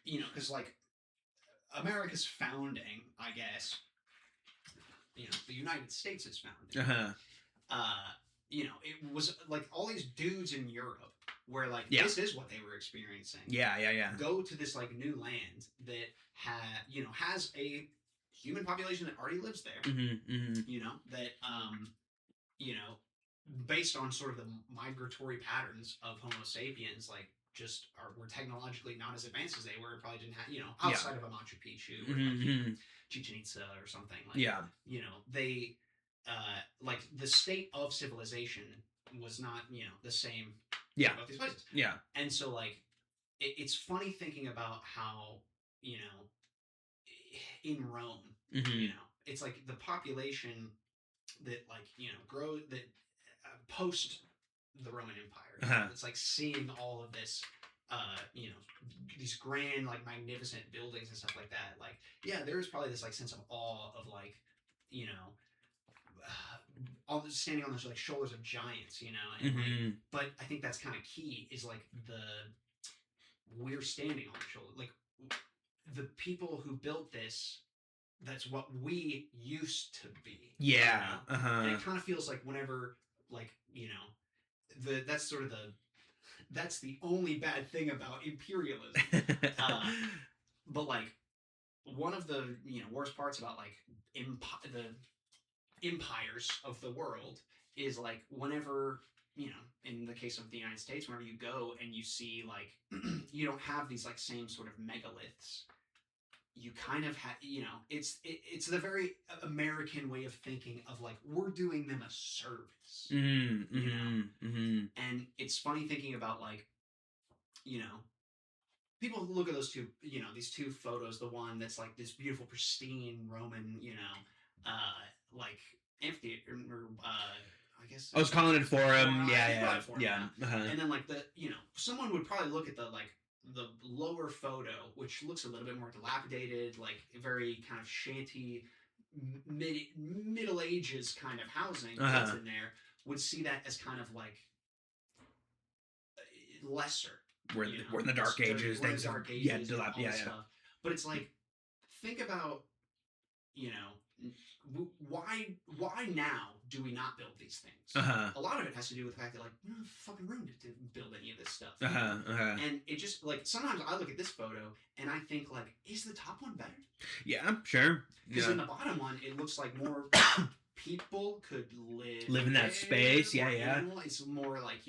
because like America's founding, I guess, the United States' founding. It was like all these dudes in Europe where like this is what they were experiencing.
Yeah.
Go to this like new land that has a human population that already lives there. That based on sort of the migratory patterns of Homo sapiens, like just were technologically not as advanced as they were. Probably didn't have outside of a Machu Picchu or like, Chichen Itza or something. Like, they like the state of civilization was not the same. About these places. And so like it's funny thinking about how in Rome, it's like the population that like grow that post the Roman Empire. It's like seeing all of this, these grand, like magnificent buildings and stuff like that. Like, there's probably this like sense of awe of like, all this standing on those like shoulders of giants, and like, but I think that's kind of key is like we're standing on the shoulder, like the people who built this. That's what we used to be. And it kind of feels like whenever, like that's sort of that's the only bad thing about imperialism. But like one of the worst parts about like the empires of the world is like whenever in the case of the United States, whenever you go and you see like you don't have these like same sort of megaliths. You kind of have, it's the very American way of thinking of like we're doing them a service, and it's funny thinking about like, people look at those two, these two photos. The one that's like this beautiful, pristine Roman, like amphitheater, or I guess
I was calling it a forum.
Yeah.
Uh-huh.
And then like someone would probably look at the like. The lower photo, which looks a little bit more dilapidated, like very kind of shanty, Middle Ages kind of housing that's in there, would see that as kind of like lesser.
We're in the Dark Ages.
We're in the Dark Ages. Stuff. But it's like, think about, why now do we not build these things? A lot of it has to do with the fact that like we don't have fucking room to build any of this stuff. And it just like sometimes I look at this photo and I think like, is the top one better?
Yeah, sure.
Because in the bottom one it looks like more people could live
in that space.
It's more like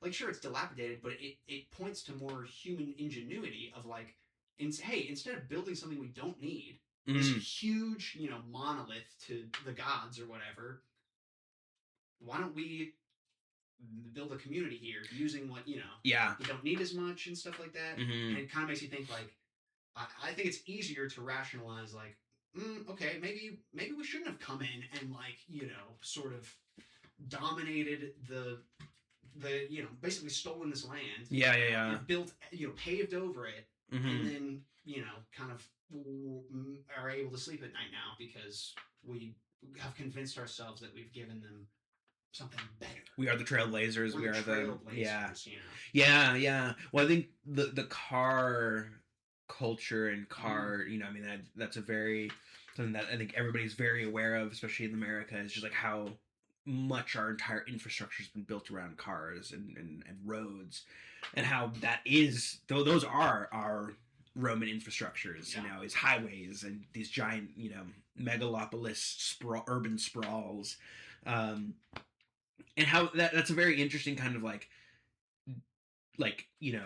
like sure it's dilapidated, but it points to more human ingenuity of like, hey, instead of building something we don't need. This huge, monolith to the gods or whatever. Why don't we build a community here using what, we don't need as much and stuff like that. And it kind of makes you think like, I think it's easier to rationalize like, okay, maybe we shouldn't have come in and like, sort of dominated the basically stolen this land. Built, paved over it. And then, kind of are able to sleep at night now because we have convinced ourselves that we've given them something better.
We are the trailblazers. We are the
Yeah.
Well, I think the car culture and car, that's a very something that I think everybody's very aware of, especially in America. Is just like how much our entire infrastructure has been built around cars and roads, and how that is, though those are our Roman infrastructures,
Yeah.
you know, is highways and these giant, you know, megalopolis urban sprawls, um, and how that's a very interesting kind of you know,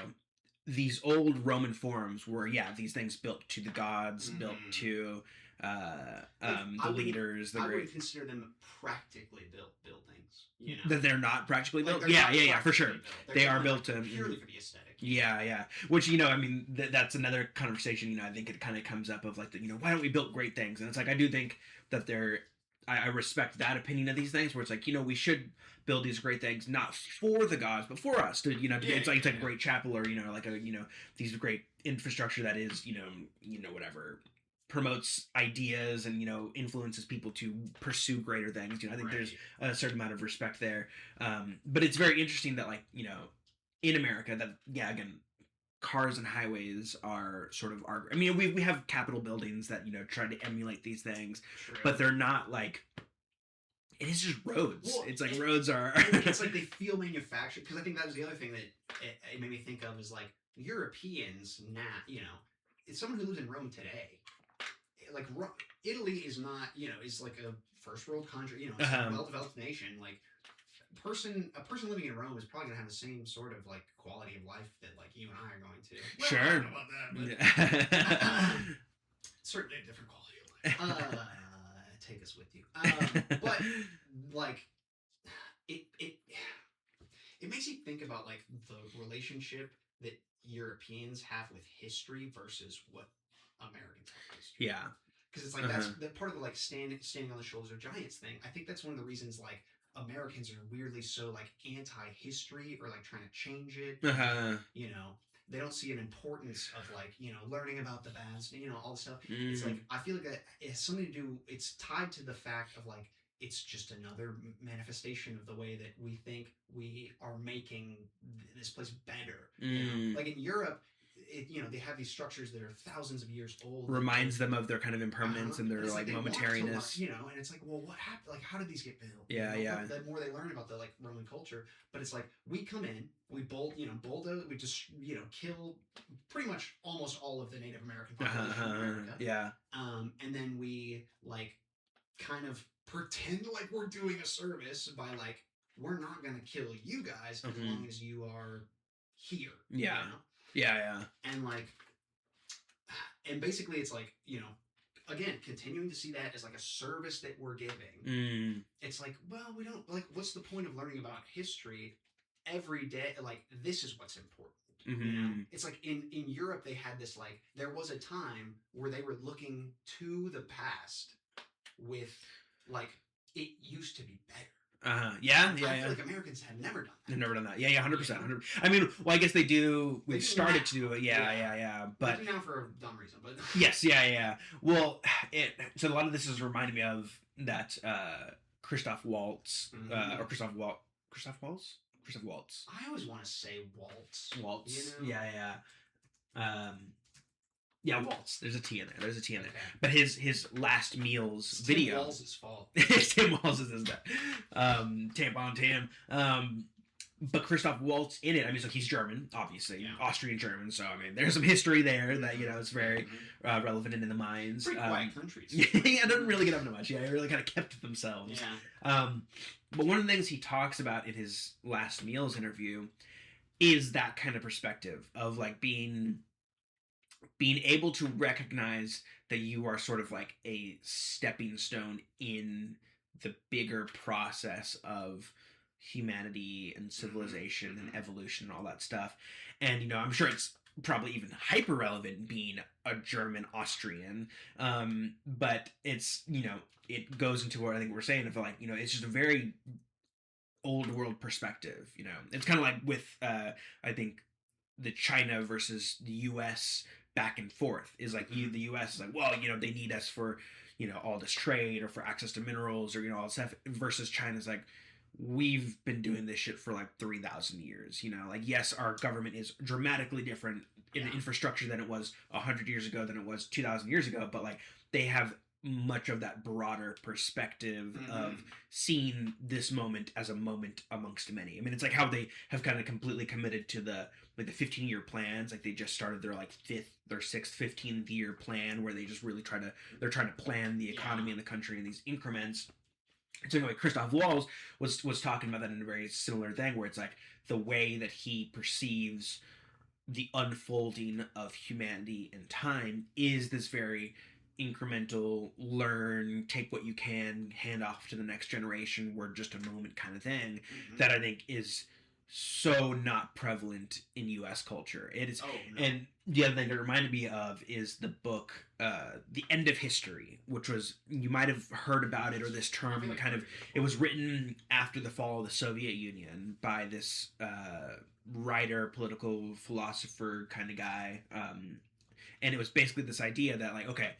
these old Roman forums were, yeah, these things built to the gods, built to the leaders, the
I
great.
would consider them practically built buildings. You know
That they're not practically
like
built.
they're
Yeah,
not
yeah, yeah, for
practically
sure.
built.
They are
definitely,
built
like,
to
purely for the aesthetic.
Yeah, yeah. Which, you know, I mean, that's another conversation. You know, I think it kind of comes up of like, you know, why don't we build great things? And it's like I do think that I respect that opinion of these things, where it's like, you know, we should build these great things not for the gods but for us to, you know,
Yeah,
it's like
yeah.
a great chapel, or, you know, like a, you know, these great infrastructure that is, you know, whatever, promotes ideas and, you know, influences people to pursue greater things. You know, I think there's a certain amount of respect there. But it's very interesting that, like, you know, in America, that, yeah, again, cars and highways are sort of our, I mean, we have Capitol buildings that, you know, try to emulate these things.
True.
But they're not like, it is just roads.
Well,
it's like roads are
it's like they feel manufactured, because I think that was the other thing that it made me think of, is like Europeans now, you know, it's someone who lives in Rome today. Like Italy is not, you know, is like a first world country, you know, it's a well developed nation. Like a person living in Rome is probably gonna have the same sort of like quality of life that like you and I are going to. Well,
Sure.
I don't know about that, but certainly a different quality of life. Take us with you. But like it makes you think about like the relationship that Europeans have with history versus what Americans have with history.
Yeah.
Because it's like that's that part of the like standing on the shoulders of giants thing. I think that's one of the reasons like Americans are weirdly so like anti-history, or like trying to change it. You know, they don't see an importance of like, you know, learning about the past, you know, all the stuff. It's like, I feel like that it has something to do. It's tied to the fact of like, it's just another manifestation of the way that we think we are making this place better. You know? Like in Europe, you know, they have these structures that are thousands of years old.
Reminds them of their kind of impermanence and their like momentariness.
You know, and it's like, well, what happened? Like, how did these get built?
Yeah,
you know,
yeah.
The more they learn about the like Roman culture, but it's like we come in, we bulldoze, we just, you know, kill pretty much almost all of the Native American population in America.
Yeah.
And then we like kind of pretend like we're doing a service by like, we're not gonna kill you guys as long as you are here.
Yeah.
You know?
Yeah, yeah.
And like, and basically it's like, you know, again, continuing to see that as like a service that we're giving. It's like, well, we don't, like, what's the point of learning about history every day? Like, this is what's important. You know? It's like in Europe, they had this, like, there was a time where they were looking to the past with, like, it used to be better.
Yeah.
I feel like Americans have never done that.
They've never done that. Yeah, 100%. I mean, well, I guess they do. We've started to do it. Yeah. But
now for a dumb reason, but
yes, yeah. Well, so a lot of this is reminding me of that Christoph Waltz or Christoph Waltz.
I always want to say Waltz.
Waltz.
You know?
Yeah. Yeah, Waltz. There's a T in there.
Okay.
But his last meals
it's
video.
Tim Walz's fault.
Tim Walz is that. Tim. But Christoph Waltz in it, I mean, so he's German, obviously, Austrian German. So I mean, there's some history there that, you know, is very relevant and in the minds.
Pretty quiet countries.
Yeah, doesn't really get up to much. Yeah, they really kind of kept to themselves.
Yeah.
But one of the things he talks about in his last meals interview is that kind of perspective of like being able to recognize that you are sort of like a stepping stone in the bigger process of humanity and civilization and evolution and all that stuff. And, you know, I'm sure it's probably even hyper relevant being a German Austrian. But it's, you know, it goes into what I think we're saying of like, you know, it's just a very old world perspective. You know, it's kind of like with, I think, the China versus the U.S. back and forth is like the U.S. is like, well, you know, they need us for, you know, all this trade or for access to minerals or, you know, all this stuff, versus China's like, we've been doing this shit for like 3,000 years, you know, like, yes, our government is dramatically different in infrastructure than it was 100 years ago, than it was 2,000 years ago, but like they have much of that broader perspective
Mm-hmm.
of seeing this moment as a moment amongst many. I mean, it's like how they have kind of completely committed to the like the 15-year plans. Like they just started their like sixth 15th year plan where they just really they're trying to plan the
Yeah.
economy in the country in these increments. So anyway, Christoph Waltz was talking about that in a very similar thing where it's like the way that he perceives the unfolding of humanity in time is this very incremental learn, take what you can, hand off to the next generation, we're just a moment kind of thing
Mm-hmm.
that I think is so not prevalent in US culture. It is.
Oh no.
And the other thing it reminded me of is the book The End of History, which was, you might have heard about it, or this
I
term
feel like I've
kind
heard
of,
of it
it
before.
was written after the fall of the Soviet Union by this writer, political philosopher kind of guy. And it was basically this idea that, like, okay,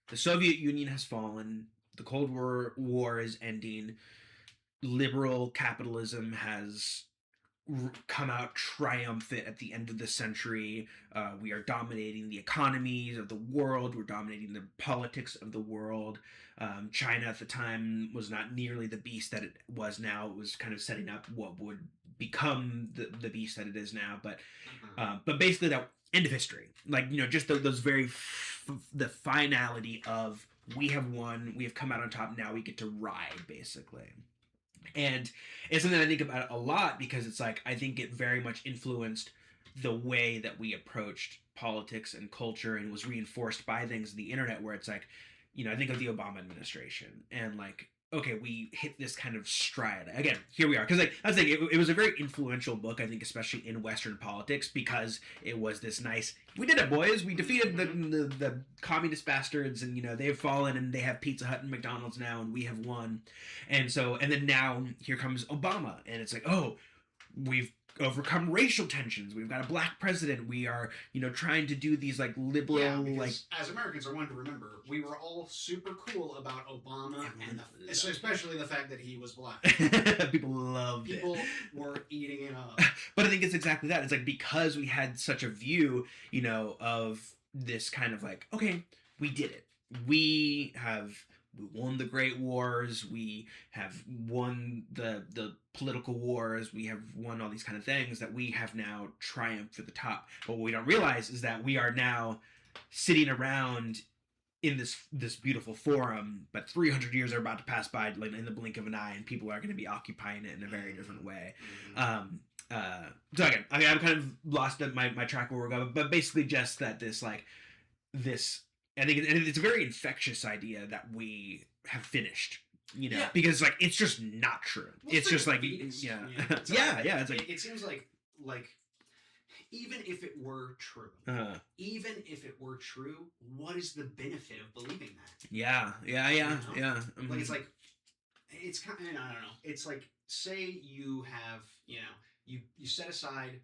the Soviet Union has fallen, the Cold War is ending, liberal capitalism has come out triumphant at the end of the century. We are dominating the economies of the world. We're dominating the politics of the world. China at the time was not nearly the beast that it was now. It was kind of setting up what would become the beast that it is now.
Uh-huh.
But basically, that end of history. Like, just those very the finality of we have won. We have come out on top. Now we get to ride, basically. And it's something I think about a lot because it's like I think it very much influenced the way that we approached politics and culture, and was reinforced by things on the internet where it's like, I think of the Obama administration and like, okay, we hit this kind of stride again. Here we are, because like I was saying, it was a very influential book, I think, especially in Western politics, because it was this nice. We did it, boys. We defeated
Mm-hmm.
the communist bastards, and they've fallen, and they have Pizza Hut and McDonald's now, and we have won. And then now here comes Obama, and it's like, oh, we've overcome racial tensions. We've got a black president. We are, trying to do these like
Yeah,
liberal, like,
because as Americans are one to remember, we were all super cool about Obama, and especially the fact that he was black.
people loved it.
People were eating it up.
But I think it's exactly that. It's like, because we had such a view, of this kind of like, okay, we did it. We won the great wars. We have won the political wars. We have won all these kind of things, that we have now triumphed at the top. But what we don't realize is that we are now sitting around in this beautiful forum, but 300 years are about to pass by, like, in the blink of an eye, and people are going to be occupying it in a very different way.
Mm-hmm.
Um, so again, I mean, I'm kind of lost at my track where we're going, but basically just that this, I think it's a very infectious idea that we have finished.
Yeah.
Because like it's just not true.
Well,
it's just like,
defeatist,
yeah,
It's
yeah. It's like,
it seems like even if it were true, even if it were true, what is the benefit of believing that?
Yeah.
Like it's kind of, I don't know. It's like, say you have, you set aside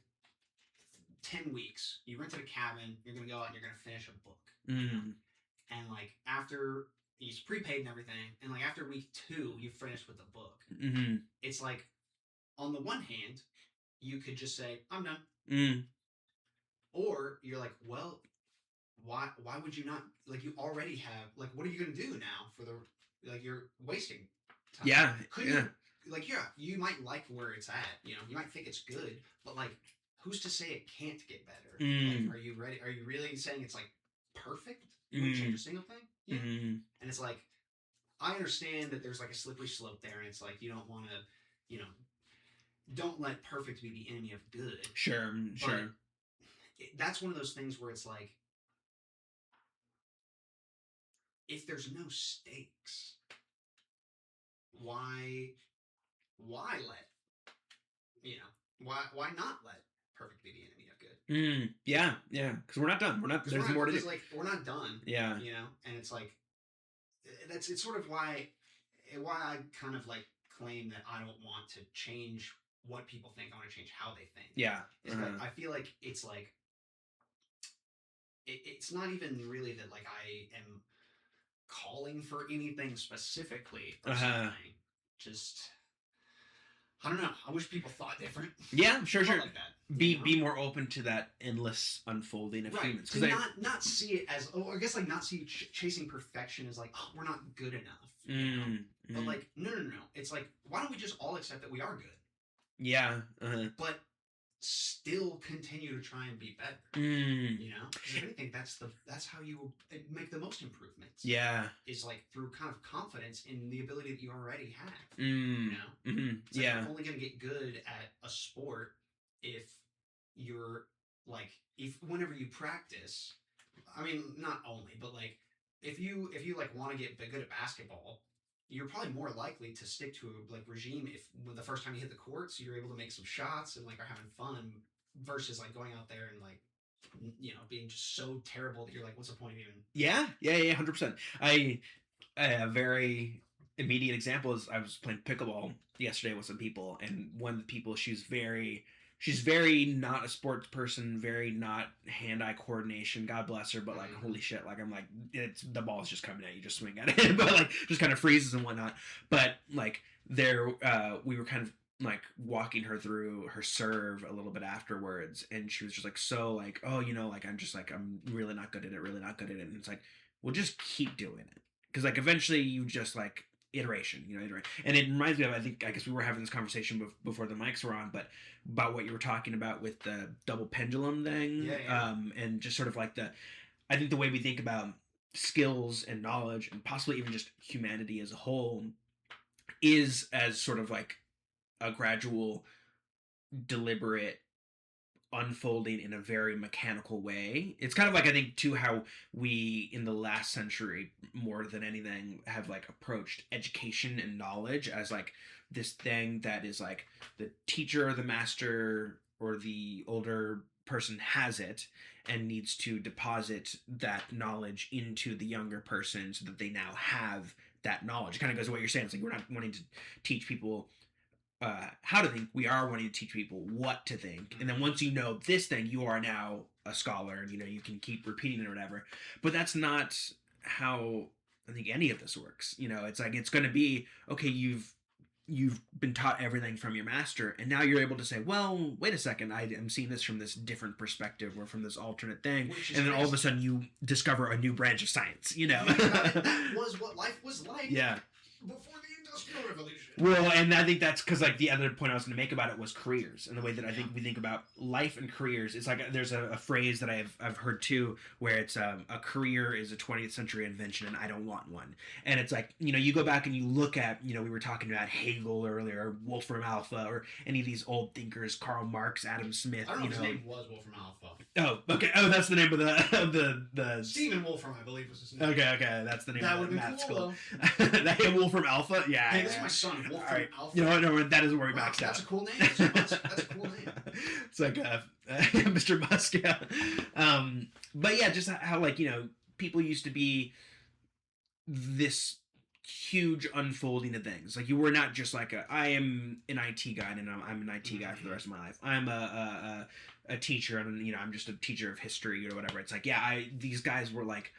10 weeks. You rented a cabin. You're gonna go out and you're gonna finish a book. And like after he's prepaid and everything, and like after week 2, you finish with the book. It's like, on the one hand, you could just say, I'm done. Or you're like, well, why would you not, like, you already have, like, what are you gonna do now for the, like, you're wasting time.
Yeah.
Couldn't you, like, yeah, you might like where it's at, you might think it's good, but like, who's to say it can't get better? Like, are you ready? Are you really saying it's like perfect? You wouldn't change a single thing? Yeah. And it's like, I understand that there's like a slippery slope there, and it's like, you don't want to, don't let perfect be the enemy of good.
Sure.
That's one of those things where it's like, if there's no stakes, why let, why not let perfect be the enemy of good?
Yeah, because we're not done. There's more to do.
Like, we're not done.
Yeah.
And it's like, it's sort of why I kind of like claim that I don't want to change what people think. I want to change how they think.
Yeah.
Like, I feel like it's like, it's not even really that like I am calling for anything specifically or something. Just, I don't know. I wish people thought different.
Yeah, sure.
Like that.
Be more open to that endless unfolding of humans.
To not see it as, I guess like not see chasing perfection as like, oh, we're not good enough. But like, no. It's like, why don't we just all accept that we are good?
Yeah.
But still continue to try and be better. You know, because if anything, that's how you make the most improvements.
Yeah,
is like through kind of confidence in the ability that you already have. You know, it's like you're only gonna get good at a sport if you're like whenever you practice. I mean, not only, but like if you like want to get good at basketball, you're probably more likely to stick to a like regime if the first time you hit the courts you're able to make some shots and like are having fun versus like going out there and like being just so terrible that you're like, what's the point of even?
Yeah, 100%. A very immediate example is I was playing pickleball yesterday with some people, and one of the people she's very not a sports person, very not hand-eye coordination. God bless her, but like holy shit, like I'm like it's the ball's just coming at you, just swing at it, but like just kind of freezes and whatnot. But like there, we were kind of like walking her through her serve a little bit afterwards, and she was just like so like, oh, like I'm really not good at it, and it's like, well, just keep doing it, because like eventually you just like iteration. And it reminds me of, I guess we were having this conversation before the mics were on, but about what you were talking about with the double pendulum thing. And just sort of like I think the way we think about skills and knowledge and possibly even just humanity as a whole is as sort of like a gradual, deliberate unfolding in a very mechanical way. It's kind of like, I think too, how we in the last century more than anything have like approached education and knowledge as like this thing that is like the teacher or the master or the older person has it and needs to deposit that knowledge into the younger person so that they now have that knowledge. It kind of goes to what you're saying. It's like we're not wanting to teach people how to think. We are wanting to teach people what to think, and then once you know this thing, you are now a scholar, and you can keep repeating it or whatever. But that's not how I think any of this works. It's like it's going to be okay. You've been taught everything from your master, and now you're able to say, well, wait a second, I am seeing this from this different perspective or from this alternate thing, and then all of a sudden you discover a new branch of science.
That was what life was like.
Yeah.
Before the Industrial Revolution.
Well, and I think that's because like the other point I was going to make about it was careers, and the way that I think we think about life and careers. It's like there's a phrase that I've heard too, where it's a career is a 20th century invention, and I don't want one. And it's like you go back and you look at we were talking about Hegel earlier, or Wolfram Alpha, or any of these old thinkers, Karl Marx, Adam Smith.
I don't know if his name was Wolfram Alpha.
Oh, okay. Oh, that's the name of the
Stephen Wolfram, I believe, was his name.
Okay, that's the name of the math school.
That
Wolfram Alpha, yeah.
Hey, that's my son. Wolfram Alpha.
No, that is where we maxed out.
That's a cool name. That's a cool name.
It's like Mr. Musk, yeah. But yeah, just how like people used to be this huge unfolding of things. Like you were not just like I am an IT guy and I'm an IT guy for the rest of my life. I'm a teacher and I'm just a teacher of history or whatever. It's like these guys were like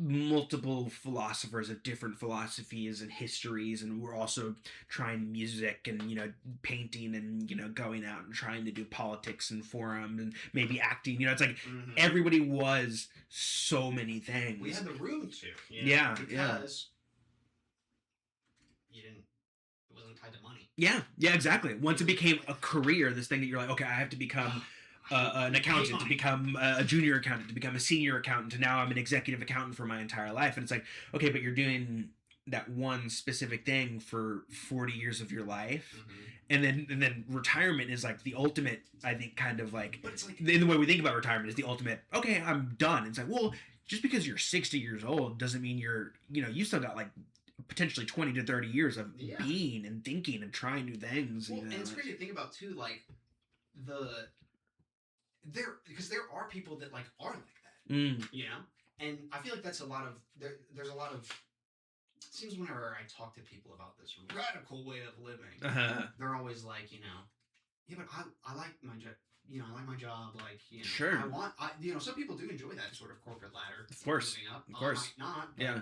multiple philosophers of different philosophies and histories, and we're also trying music and painting and going out and trying to do politics and forum and maybe acting. It's like everybody was so many things.
We had the room to, because you didn't. It wasn't tied to money.
Yeah, exactly. Once it became a career, this thing that you're like, okay, I have to become an accountant, to become a junior accountant, to become a senior accountant, to now I'm an executive accountant for my entire life. And it's like, okay, but you're doing that one specific thing for 40 years of your life. And then retirement is like the ultimate, I think, kind of like,
but it's like
the way we think about retirement is the ultimate, okay, I'm done. It's like, well, just because you're 60 years old doesn't mean you're, you still got like potentially 20 to 30 years of being and thinking and trying new things.
Well, and it's crazy to think about too, like because there are people that like are like that, and I feel like that's a lot of there's a lot of, it seems whenever I talk to people about this radical way of living, they're always like, yeah, but I like my I like my job. Like,
Sure.
some people do enjoy that sort of corporate ladder.
Of course.
Moving up.
Of course.
I might not. But
Yeah.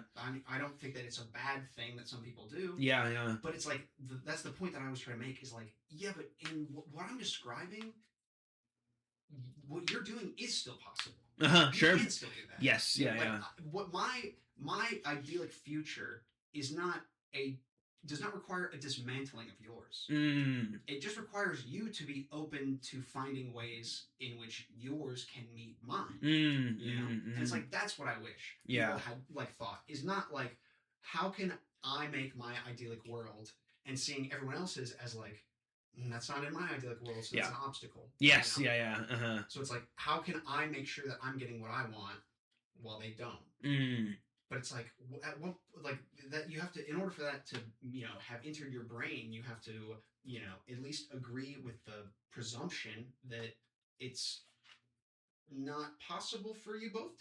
I don't think that it's a bad thing that some people do.
Yeah, yeah.
But it's like, that's the point that I was trying to make is like, yeah, but in what I'm describing, what you're doing is still possible.
Sure.
You can still do that.
Yes. Yeah, yeah.
What my idyllic future does not require a dismantling of yours. It just requires you to be open to finding ways in which yours can meet mine. And it's like, that's what I wish people had like thought, is not like, how can I make my idyllic world, and seeing everyone else's as like, that's not in my idyllic world, so that's an obstacle.
Yes. Yeah.
So it's like, how can I make sure that I'm getting what I want while they don't? But it's like, that you have to, in order for that to, have entered your brain, you have to, at least agree with the presumption that it's not possible for you both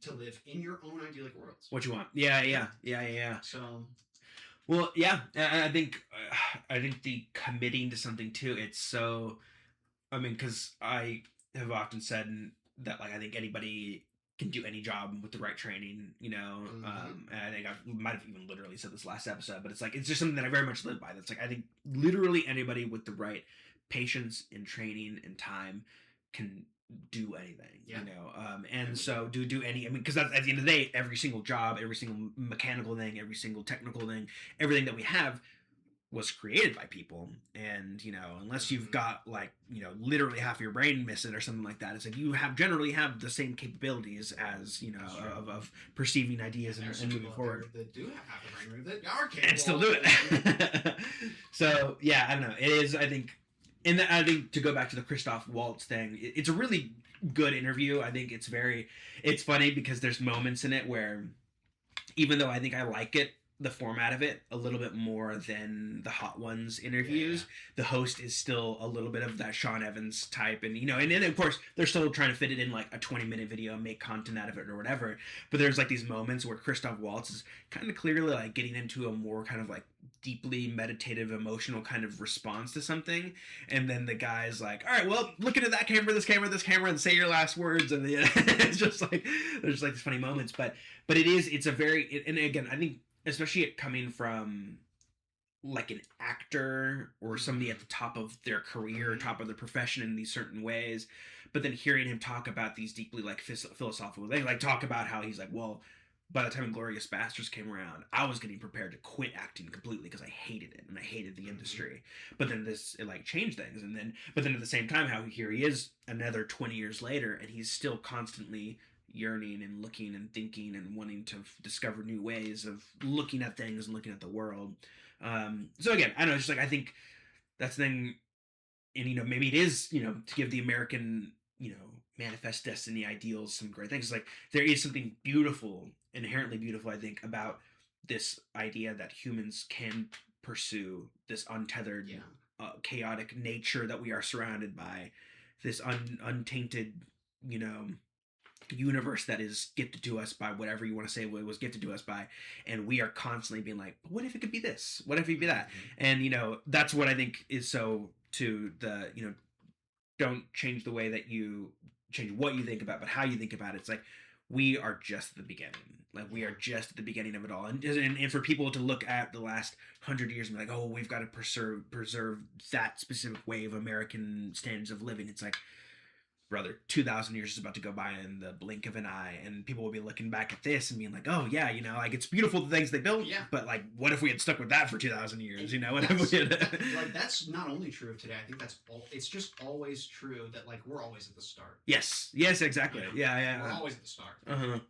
to live in your own idyllic worlds.
What you want? Yeah.
So,
well, yeah, I think the committing to something too. It's so, I mean, because I have often said that, like, I think anybody can do any job with the right training, and I think I might have even literally said this last episode, but it's like, it's just something that I very much live by. That's like, I think literally anybody with the right patience and training and time can do anything, and so do any, I mean, because at the end of the day, every single job, every single mechanical thing, every single technical thing, everything that we have was created by people. And unless you've got, like, literally half your brain missing or something like that, it's like you generally have the same capabilities as of perceiving ideas and moving forward.
That do have half the brain that are capable
and still do it. So yeah, I don't know, it is, I think, I think, to go back to the Christoph Waltz thing, it's a really good interview. I think it's funny because there's moments in it where, even though I think I like the format of it a little bit more than the Hot Ones interviews, the host is still a little bit of that Sean Evans type, and and then of course they're still trying to fit it in like a 20-minute video and make content out of it or whatever. But there's like these moments where Christoph Waltz is kind of clearly like getting into a more kind of like deeply meditative, emotional kind of response to something, and then the guy's like, all right, well, look into that camera, this camera, and say your last words, and it's just like, there's just like these funny moments, but it's a very, and again, I think, especially it coming from like an actor or somebody at the top of their career, top of their profession in these certain ways, but then hearing him talk about these deeply like philosophical things, like talk about how he's like, well, by the time Inglourious Basterds came around, I was getting prepared to quit acting completely because I hated it and I hated the industry. But then it like changed things, but then at the same time, how here he is another 20 years later, and he's still constantly yearning and looking and thinking and wanting to discover new ways of looking at things and looking at the world. So again, I don't know, it's just like, I think that's the thing, and maybe it is, to give the American, manifest destiny ideals some great things. It's like, there is something beautiful, inherently beautiful, I think, about this idea that humans can pursue this untethered, chaotic nature that we are surrounded by, this untainted, universe that is gifted to us by whatever you want to say it was gifted to us by, and we are constantly being like, but what if it could be this, what if it could be that? And that's what I think is so, to the don't change the way that you change what you think about, but how you think about it. It's like, we are just at the beginning, like we are just at the beginning of it all, and for people to look at the last 100 years and be like, oh, we've got to preserve that specific way of American standards of living, it's like, brother, 2,000 years is about to go by in the blink of an eye, and people will be looking back at this and being like, oh yeah, like, it's beautiful, the things they built, but like, what if we had stuck with that for 2,000 years? What if we had...
like, that's not only true of today. I think it's just always true that, like, we're always at the start.
Yes, exactly. Yeah.
We're always at the start.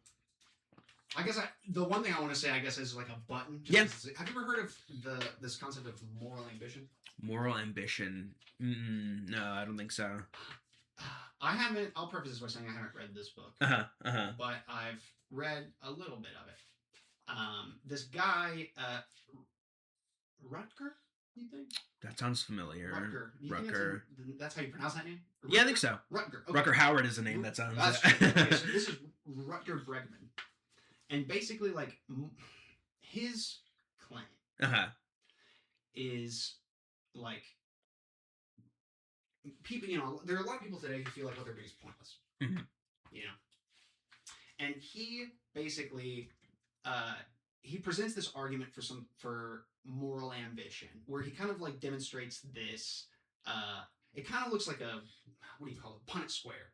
I guess the one thing I want to say, I guess, is like a button. Have you ever heard of this concept of moral ambition? Moral ambition?
No, I don't think so.
I haven't. I'll preface this by saying I haven't read this book, but I've read a little bit of it. This guy, Rutger, you think?
That sounds familiar.
Rutger. That's how you pronounce that name? Rutger?
Yeah, I think so.
Rutger. Okay.
Rutger Hauer is a name that sounds.
That's true. Okay, so this is Rutger Bregman, and basically, like, his claim is like, people, there are a lot of people today who feel like what they're doing is pointless.
Mhm.
And he basically he presents this argument for moral ambition, where he kind of like demonstrates this. It kind of looks like a, what do you call it, Punnett square,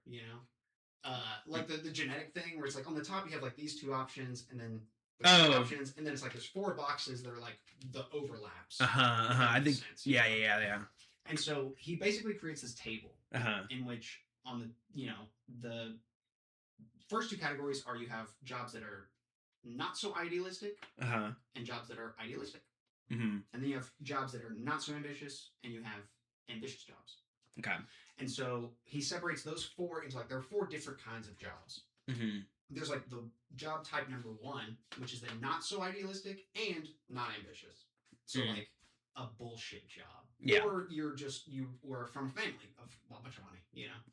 like the genetic thing, where it's like on the top you have like these two options, and then options, and then it's like there's 4 boxes that are like the overlaps.
I think sense, yeah.
And so he basically creates this table in which on the the first 2 categories are, you have jobs that are not so idealistic and jobs that are idealistic. And then you have jobs that are not so ambitious, and you have ambitious jobs.
Okay.
And so he separates those 4 into like, there are 4 different kinds of jobs. There's like the job type number 1, which is the not so idealistic and not ambitious. So like a bullshit job.
Yeah.
Or you were from a family of a bunch of money,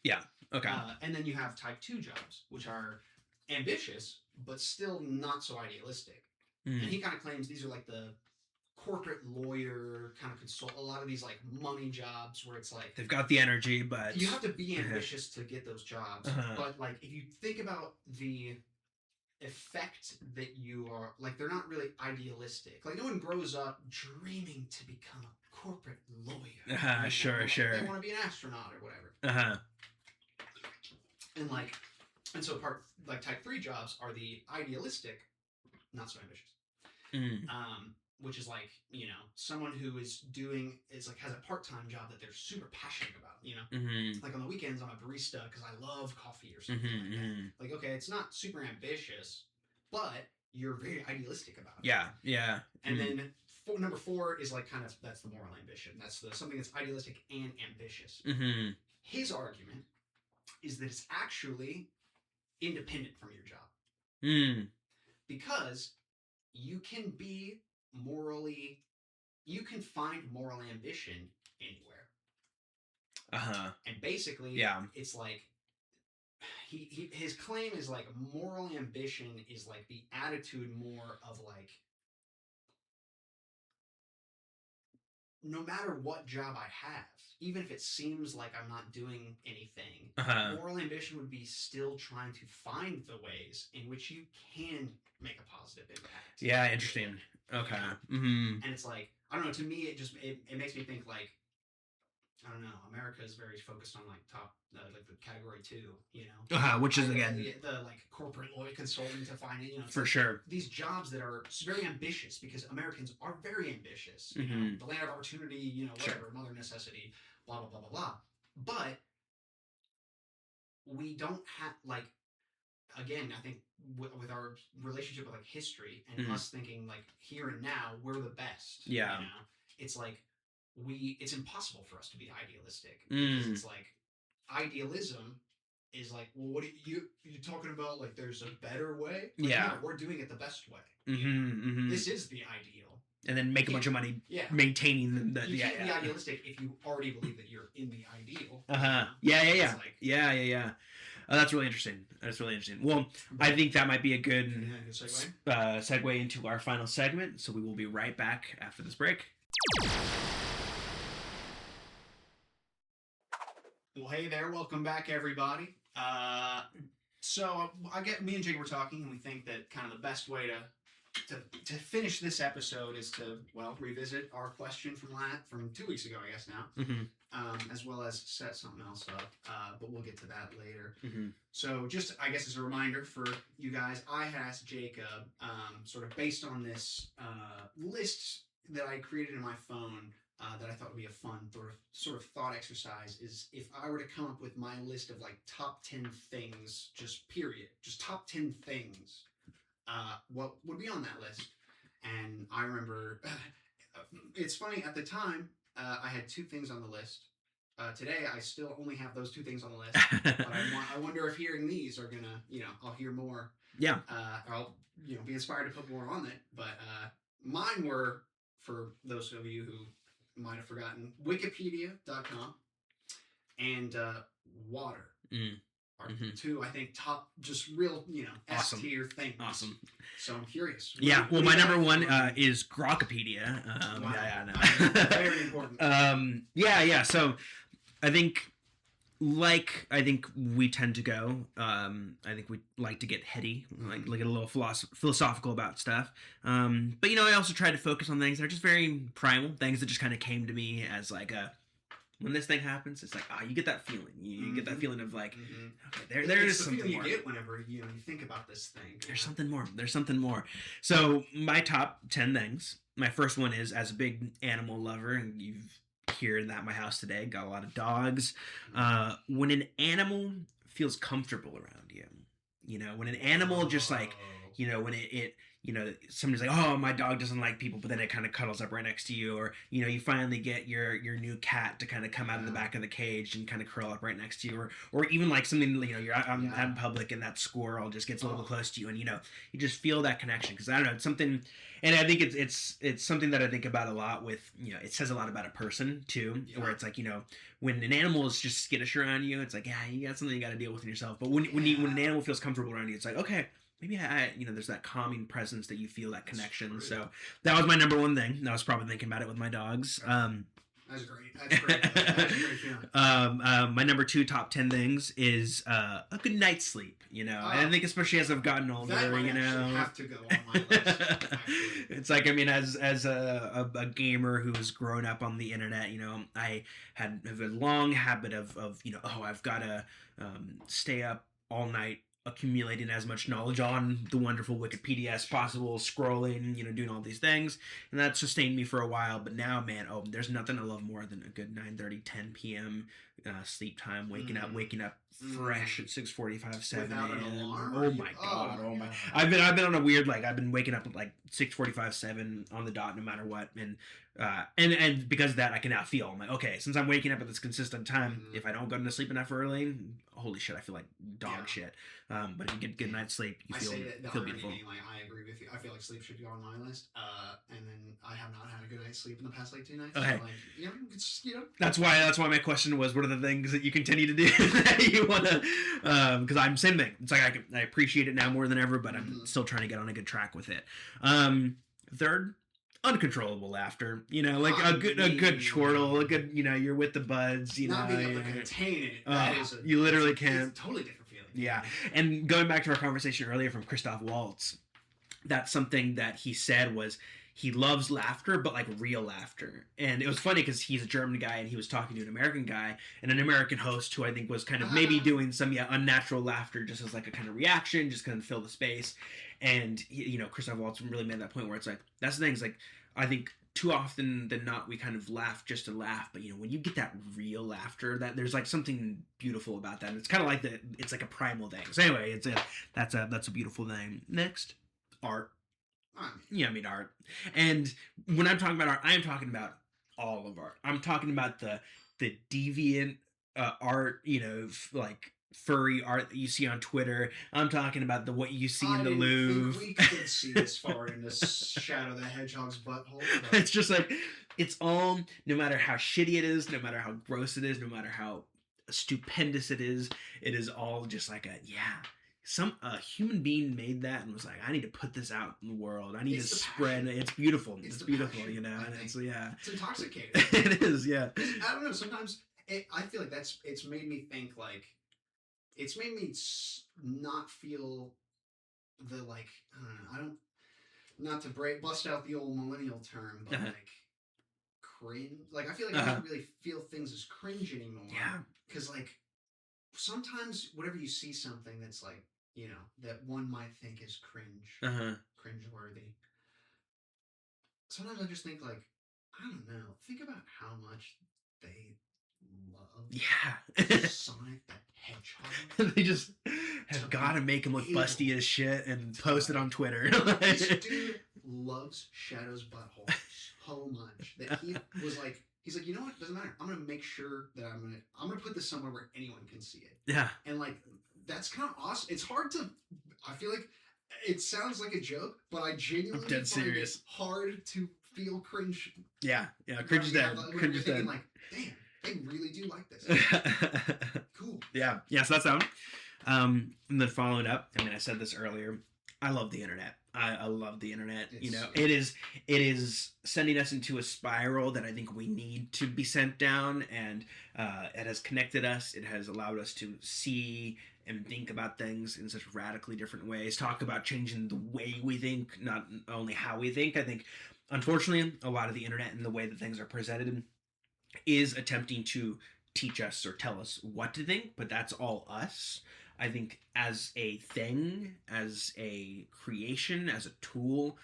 Yeah. Okay.
And then you have type 2 jobs, which are ambitious, but still not so idealistic. And he kind of claims these are like the corporate lawyer kind of consult, a lot of these like money jobs where it's like
they've got the energy, but
you have to be ambitious to get those jobs. But like, if you think about the effect that you are, like, they're not really idealistic. Like, no one grows up dreaming to become a corporate lawyer.
Sure.
They want to be an astronaut or whatever. And so type 3 jobs are the idealistic, not so ambitious. Which is like, someone who has a part-time job that they're super passionate about, Like on the weekends, I'm a barista because I love coffee or something like that. Like, okay, it's not super ambitious, but you're very idealistic about it.
Yeah.
And then number 4 is like that's the moral ambition. That's something that's idealistic and ambitious. His argument is that it's actually independent from your job. Because you can find moral ambition anywhere. And basically, it's like his claim is like moral ambition is like the attitude more of like, no matter what job I have, even if it seems like I'm not doing anything, moral ambition would be still trying to find the ways in which you can make a positive impact.
Yeah, interesting. Okay.
And it's like, I don't know, to me, it makes me think like, I don't know, America is very focused on like top, like the category 2,
which is again
the like corporate lawyer consulting to find it,
for sure.
These jobs that are very ambitious, because Americans are very ambitious. The land of opportunity, whatever, mother necessity, blah blah blah blah blah. But we don't have, like, again, I think with our relationship with like history and us thinking like here and now we're the best. It's like it's impossible for us to be idealistic, because it's like idealism is like, well, what are you talking about? Like, there's a better way? Like, no, we're doing it the best way. This is the ideal.
And then make a bunch of money maintaining the
you can't be idealistic if you already believe that you're in the ideal.
Yeah. Oh, that's really interesting. Well, I think that might be a good segue into our final segment. So we will be right back after this break.
Well, hey there. Welcome back, everybody. So me and Jake were talking, and we think that kind of the best way to finish this episode is to, revisit our question from 2 weeks ago, I guess now, as well as set something else up, but we'll get to that later. So just, I guess, as a reminder for you guys, I had asked Jacob, sort of based on this list that I created in my phone, that I thought would be a fun sort of thought exercise, is if I were to come up with my list of like top 10 things, just top 10 things, what would be on that list. And I remember, it's funny, at the time, I had 2 things on the list. Today, I still only have those 2 things on the list. But I wonder if hearing these are gonna, I'll hear more.
Yeah.
I'll, be inspired to put more on it. But mine were, for those of you who might have forgotten, Wikipedia.com and water. Are 2, I think, top, just real,
awesome.
S-tier things.
Awesome.
So I'm curious.
My number 1 is Grokpedia.
Wow. Very important.
So I think like I think we tend to go. I think we like to get heady, like get a little philosophical about stuff. But I also try to focus on things that are just very primal, things that just kind of came to me as like a when this thing happens, it's like you get that feeling. You get that feeling of like, okay, there is something more.
You get whenever you think about this thing.
There's something more. There's something more. So my top 10 things. My first one is, as a big animal lover, and you've heard that at my house today, got a lot of dogs. When an animal feels comfortable around you, when an animal just like, when it somebody's like, oh, my dog doesn't like people, but then it kind of cuddles up right next to you, or you finally get your new cat to kind of come out of the back of the cage and kind of curl up right next to you, or even like something, you're out in public and that squirrel just gets a little close to you, and you just feel that connection, because I don't know, it's something, and I think it's something that I think about a lot with, it says a lot about a person too, where it's like, when an animal is just skittish around you, it's like, yeah, you got something you got to deal with in yourself, but when an animal feels comfortable around you, it's like, okay, maybe there's that calming presence that you feel, that connection. So that was my number one thing. I was probably thinking about it with my dogs.
That's great. That's great. That's a great feeling.
My number two top 10 things is a good night's sleep. I think especially as I've gotten older,
that might have to go on my list.
It's like, as a gamer who has grown up on the internet, I have a long habit of I've got to stay up all night, accumulating as much knowledge on the wonderful Wikipedia as possible, scrolling, doing all these things, and that sustained me for a while. But now, man, there's nothing I love more than a good 9:30, 10 p.m. Sleep time, waking up fresh at 6:45, 7 a.m. Oh my god, oh my! I've been on a weird, I've been waking up at 6:45, 7 on the dot, no matter what, and because of that, I can now feel, I'm like, okay, since I'm waking up at this consistent time, if I don't go to sleep enough early, holy shit, I feel like dog shit. But if you get good night's sleep, you feel beautiful.
I agree with you. I feel like sleep should go on my list. And then I have not had a good night's sleep in the past 2 nights.
Okay.
So
That's why my question was, what are the things that you continue to do that you want to? Because I'm same thing. It's like I appreciate it now more than ever, but I'm still trying to get on a good track with it. Third, uncontrollable laughter, a good chortle, a good, you're with the buds,
not being able to contain it.
You literally can't.
It's a totally different feeling.
Yeah, and going back to our conversation earlier from Christoph Waltz, that's something that he said was he loves laughter, but real laughter. And it was funny because he's a German guy and he was talking to an American guy, and an American host who I think was kind of maybe doing some unnatural laughter just as a kind of reaction, just kind of fill the space. And Christoph Waltz really made that point where it's that's the thing, is I think too often than not we kind of laugh just to laugh, but when you get that real laughter, that there's something beautiful about that. And it's kind of it's like a primal thing. So anyway, that's a beautiful thing. Next, art. Art. And when I'm talking about art, I am talking about all of art. I'm talking about the deviant art, furry art that you see on Twitter. I'm talking about what you see in the Louvre.
We could see this far into Shadow the Hedgehog's butthole.
But it's just it's all, no matter how shitty it is, no matter how gross it is, no matter how stupendous it is all just a human being made that and was I need to put this out in the world. I need to spread it. It's beautiful. It's beautiful,
passion,
and it's
It's intoxicating.
It is, yeah.
I don't know. Sometimes I feel like it's made me think it's made me not feel the I don't know. Not to bust out the old millennial term, but cringe. I feel I don't really feel things as cringe anymore.
Yeah.
Because sometimes whenever you see something that's that one might think is cringe-worthy, sometimes I just think I don't know. Think about how much they love Sonic the Hedgehog.
They just have got to make him look busty as shit and post it on Twitter.
This dude loves Shadow's butthole so much that he was he's you know what? Doesn't matter. I'm gonna make sure that I'm gonna put this somewhere where anyone can see it.
Yeah.
And that's kind of awesome. It's hard to. I feel like it sounds like a joke, but I genuinely
dead serious.
It hard to feel cringe.
Yeah. Cringe is dead. Cringe is dead.
Damn, they really do like this. Cool.
Yeah. So that's that one. And then following up, I said this earlier, I love the internet. I love the internet.
It's,
It is sending us into a spiral that I think we need to be sent down, and it has connected us. It has allowed us to see and think about things in such radically different ways. Talk about changing the way we think, not only how we think. I think, unfortunately, a lot of the internet and the way that things are presented is attempting to teach us or tell us what to think, but that's all us. I think as a thing, as a creation, as a tool,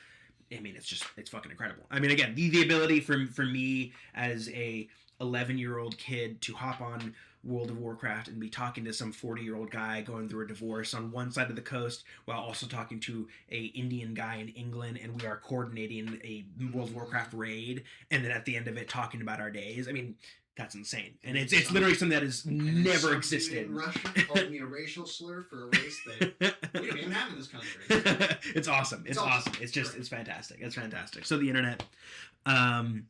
I mean, it's fucking incredible. I mean, again, the ability for me as a 11-year-old kid to hop on World of Warcraft and be talking to some 40-year-old guy going through a divorce on one side of the coast while also talking to a Indian guy in England, and we are coordinating a World of Warcraft raid, and then at the end of it talking about our days. I mean, that's insane, and it's literally something that has never existed.
In Russia called me a racial slur for a race that we don't even have in this country.
It's awesome. It's awesome. It's just it's fantastic. It's fantastic. So the internet, when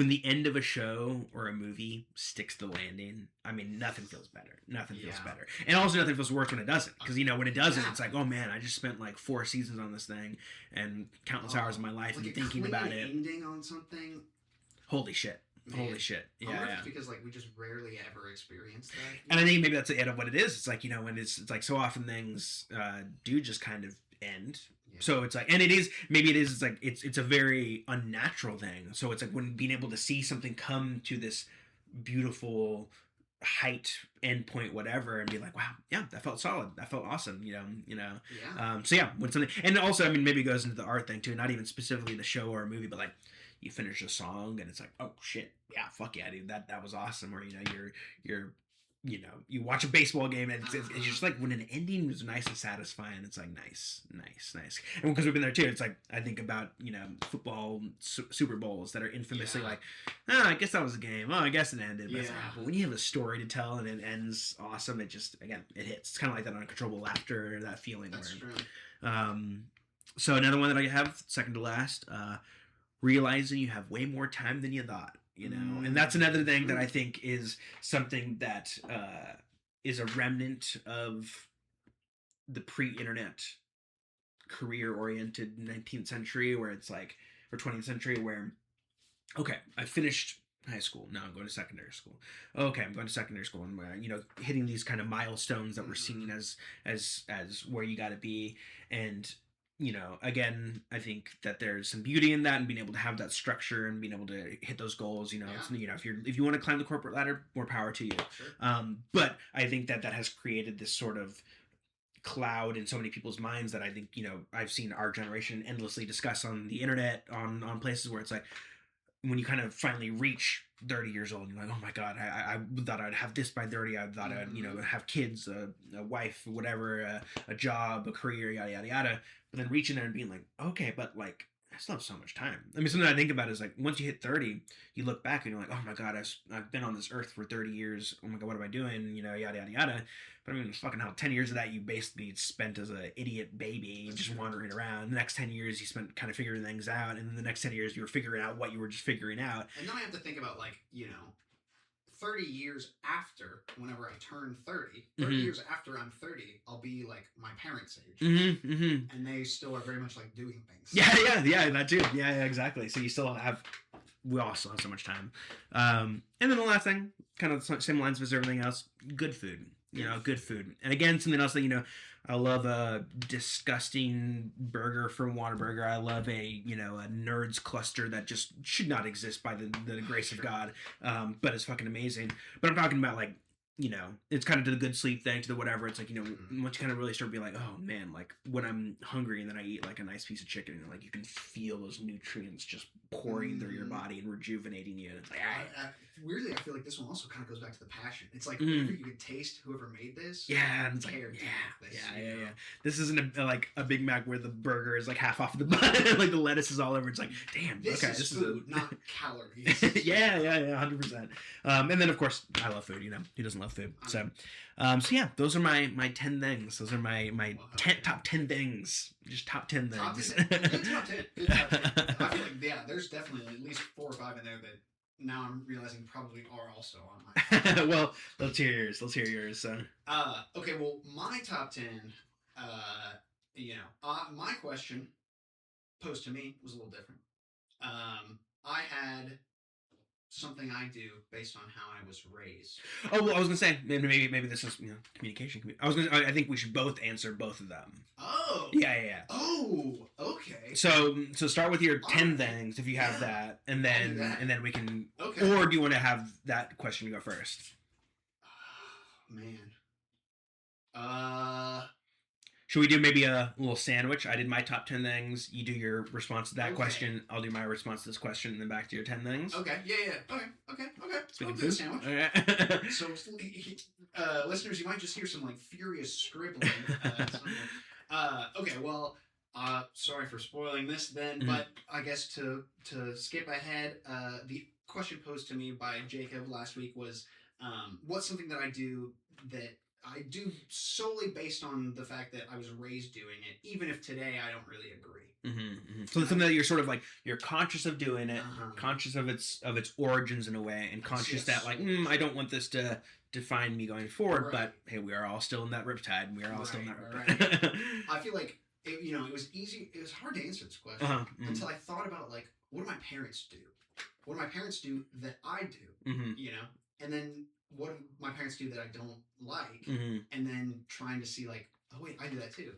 the end of a show or a movie sticks the landing, I mean, nothing feels better. Nothing feels better, and also nothing feels worse when it doesn't. Because when it doesn't, it's like, oh man, I just spent like 4 seasons on this thing and countless hours of my life and thinking about it.
Ending on something.
Holy shit.
Man.
Holy shit! Yeah.
Because like we just rarely ever experience that.
And I think maybe that's the end of what it is. It's like when it's like so often things do just kind of end. Yeah. So it's like, and it is maybe it is. It's like it's a very unnatural thing. So it's like when being able to see something come to this beautiful height, endpoint, whatever, and be like, wow, yeah, that felt solid. That felt awesome. Yeah. So yeah, when something, and also I mean maybe it goes into the art thing too, not even specifically the show or a movie, but like. You finish a song and it's like, oh shit, yeah, fuck yeah, dude, that was awesome. Or you're you watch a baseball game and it's just like when an ending was nice and satisfying. It's like nice, and because we've been there too, it's like I think about football Super Bowls that are infamously like, I guess that was a game. Oh, I guess it ended. But, but when you have a story to tell and it ends awesome, it just again it hits. It's kind of like that uncontrollable laughter or that feeling.
That's
true.
So
another one that I have, second to last. Realizing you have way more time than you thought, and that's another thing that I think is something that is a remnant of the pre-internet career-oriented 19th century, where it's like, or 20th century, where okay, I finished high school, now I'm going to secondary school. Okay, I'm going to secondary school, and hitting these kind of milestones that we're seeing as where you got to be. And again, I think that there's some beauty in that, and being able to have that structure and being able to hit those goals. If you want to climb the corporate ladder, more power to you.
Sure.
But I think that has created this sort of cloud in so many people's minds that I think I've seen our generation endlessly discuss on the internet, on places where it's like, when you kind of finally reach 30 years old, you're like, oh my god, I thought I'd have this by 30. I thought I'd have kids, a wife, whatever, a job, a career, yada yada yada. But then reaching there and being like, okay, but like I still have so much time. I mean, something I think about is like once you hit 30, you look back and you're like, oh my god, I've been on this earth for 30 years. Oh my god, what am I doing? Yada yada yada. But I mean, fucking hell, 10 years of that you basically spent as an idiot baby, just wandering around. The next 10 years you spent kind of figuring things out, and then the next 10 years you were figuring out what you were just figuring out.
And then I have to think about 30 years after, whenever I turn 30 years after I'm 30, I'll be like my parents' age. And they still are very much like doing things.
Yeah, that too. Yeah, exactly. So we all still have so much time. And then the last thing, kind of the same lines as everything else, good food. Good food. And again, something else that, I love a disgusting burger from Whataburger. I love a nerds cluster that just should not exist by the grace of God. But it's fucking amazing. But I'm talking about like, it's kind of to the good sleep thing, to the whatever. It's like, once you kind of really start being like, oh man, like when I'm hungry and then I eat like a nice piece of chicken, and like you can feel those nutrients just pouring through your body and rejuvenating you. And it's like,
weirdly, I feel like this one also kind of goes back to the passion. It's like whenever you can taste whoever made this.
Yeah, and it's like, yeah. This isn't like a Big Mac where the burger is like half off the bun, like the lettuce is all over. It's like, damn,
this is food, not calories.
yeah, 100%. And then of course, I love food. Who doesn't love food? So yeah, those are my 10 things. Those are my top 10 things. Just top 10 things.
Top 10. Good top 10. I feel like there's definitely at least 4 or 5 in there that now I'm realizing probably are also on my.
Well, let's hear yours. So.
Okay, well, my top 10. My question posed to me was a little different. I had something I do based on how I was raised.
Oh, well, I was gonna say maybe this is communication. I think we should both answer both of them.
Oh.
Yeah.
Oh, okay.
So start with your 10
right.
things if you have that, and then we can.
Okay.
Or do you want to have that question go first?
Oh, man.
Should we do maybe a little sandwich? I did my top 10 things. You do your response to that question. I'll do my response to this question, and then back to your 10 things.
Okay. Yeah. Okay.
Speaking
of sandwich.
Okay.
So, listeners, you might just hear some like furious scribbling. Okay. Well, sorry for spoiling this then, but I guess to skip ahead, the question posed to me by Jacob last week was, what's something that I do that I do solely based on the fact that I was raised doing it, even if today I don't really agree.
So it's something that you're sort of like, you're conscious of doing it, conscious of its origins in a way, and conscious that like, I don't want this to define me going forward, but hey, we are all still in that riptide, and we are all still in that riptide.
I feel like, it was hard to answer this question until I thought about like, what do my parents do? What do my parents do that I do? And then what do my parents do that I don't like? And then trying to see like, oh wait, I do that too.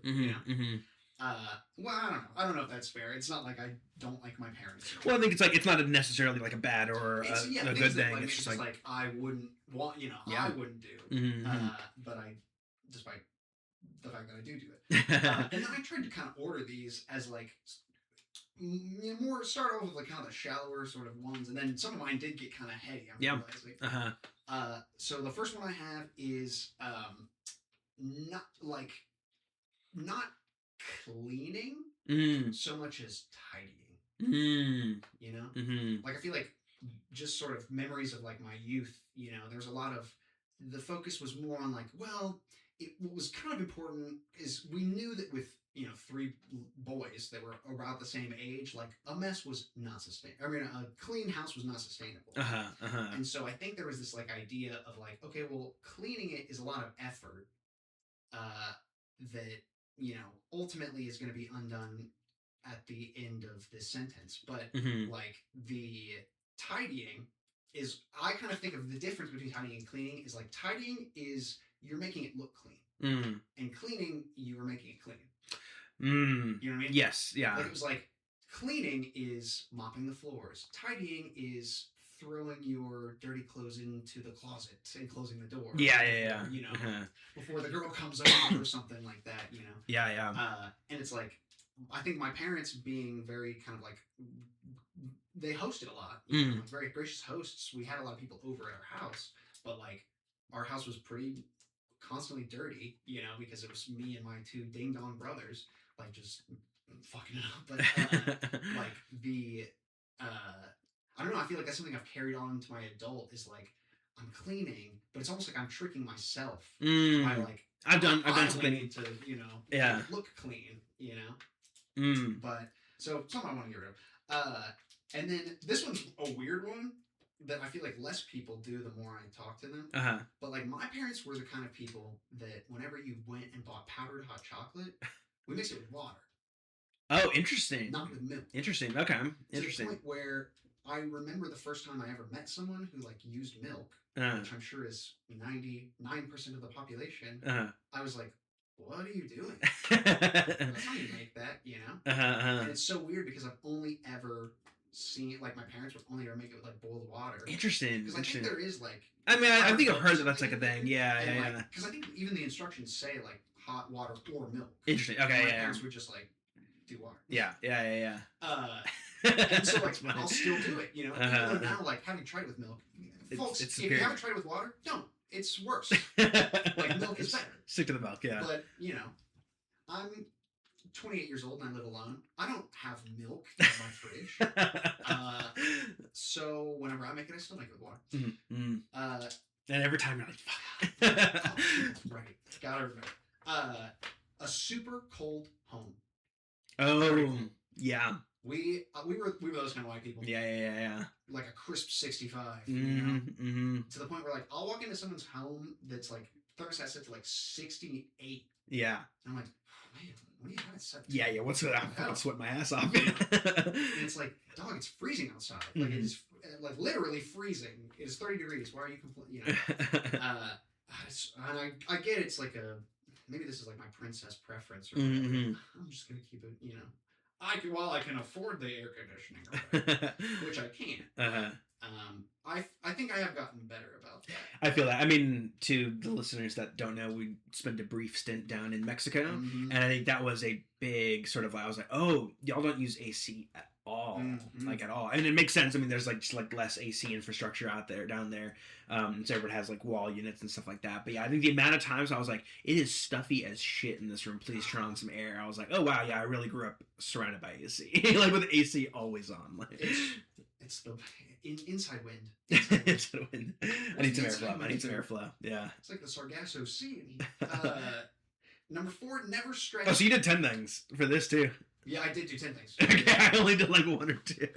Well, I don't know if that's fair. It's not like I don't like my parents.
Well, I think it's like, it's not necessarily like a bad or a good thing.
Like,
it's just like
I wouldn't want, I wouldn't do. But I, despite the fact that I do it. And then I tried to kind of order these as like, more start off with like kind of the shallower sort of ones, and then some of mine did get kind of heady. I'm realizing. So the first one I have is not cleaning so much as tidying. Like I feel like just sort of memories of like my youth. There's a lot of the focus was more on like, well, what was kind of important is we knew that with 3 boys that were about the same age, like a mess was not sustainable. I mean, a clean house was not sustainable. And so I think there was this like idea of like, okay, well, cleaning it is a lot of effort that ultimately is going to be undone at the end of this sentence. But like the tidying is, I kind of think of the difference between tidying and cleaning is like tidying is you're making it look clean, and cleaning you are making it clean. You know what I mean?
Yes, yeah.
Like it was like cleaning is mopping the floors. Tidying is throwing your dirty clothes into the closet and closing the door.
Yeah.
Before the girl comes over or something like that.
Yeah.
And it's like, I think my parents being very kind of like, they hosted a lot. Very gracious hosts. We had a lot of people over at our house, but like our house was pretty constantly dirty, because it was me and my 2 ding dong brothers, like just fucking it up. But like the I don't know, I feel like that's something I've carried on to my adult is like I'm cleaning, but it's almost like I'm tricking myself by like
I've done something
need to look clean, But so something I want to get rid of. And then this one's a weird one that I feel like less people do the more I talk to them. But like my parents were the kind of people that whenever you went and bought powdered hot chocolate, we mixed it with water.
Oh, interesting.
Not with milk.
Interesting. Okay.
To
Interesting.
the point where I remember the first time I ever met someone who like used milk, which I'm sure is 99% of the population. I was like, what are you doing? That's how you make that, And it's so weird because I've only ever seen like my parents would only ever make it with like boiled water.
Interesting.
Because I think there is like.
I mean, I think I've heard that that's like a thing. Yeah.
Because I think even the instructions say like hot water or milk.
Interesting. Okay.
My parents would just like do water.
Yeah.
And so like I'll still do it. Even now, like having tried it with milk, folks, if you haven't tried it with water, don't. It's worse. Like milk is better.
Stick to the milk. Yeah.
But I'm 28 years old and I live alone. I don't have milk in my fridge. So whenever I make it, I still make it with water.
And every time you're like, fuck.
Right. Gotta remember. A super cold home.
Oh, yeah.
We were those kind of white people.
Yeah.
Like a crisp 65. To the point where like I'll walk into someone's home that's like thermostat set to like 68.
Yeah.
And I'm like, oh, man, what do you have at
Yeah. What's it? I'm sweating my ass off.
And it's like, dog, it's freezing outside. Like, it is, like, literally freezing. It is 30 degrees. Why are you complaining? You know? And I get it's like maybe this is like my princess preference or whatever. I'm just going to keep it, you know. I can afford the air conditioning, or whatever, which I can't. I think I have gotten better about that.
I feel that. I mean, to the listeners that don't know, we spent a brief stint down in Mexico, and I think that was a big sort of. I was like, oh, y'all don't use AC at all, like at all, and it makes sense. I mean, there's like just like less AC infrastructure down there, so everyone has like wall units and stuff like that. But yeah, I think the amount of times I was like, it is stuffy as shit in this room. Please turn on some air. I was like, oh wow, yeah, I really grew up surrounded by AC, like with AC always on. Like,
it's the inside wind.
Inside wind. I need some airflow. Yeah.
It's like the Sargasso Sea. Number 4, never stretch.
Oh, so you did 10 things for this too.
Yeah, I did do 10 things.
Okay, I only did like 1 or 2.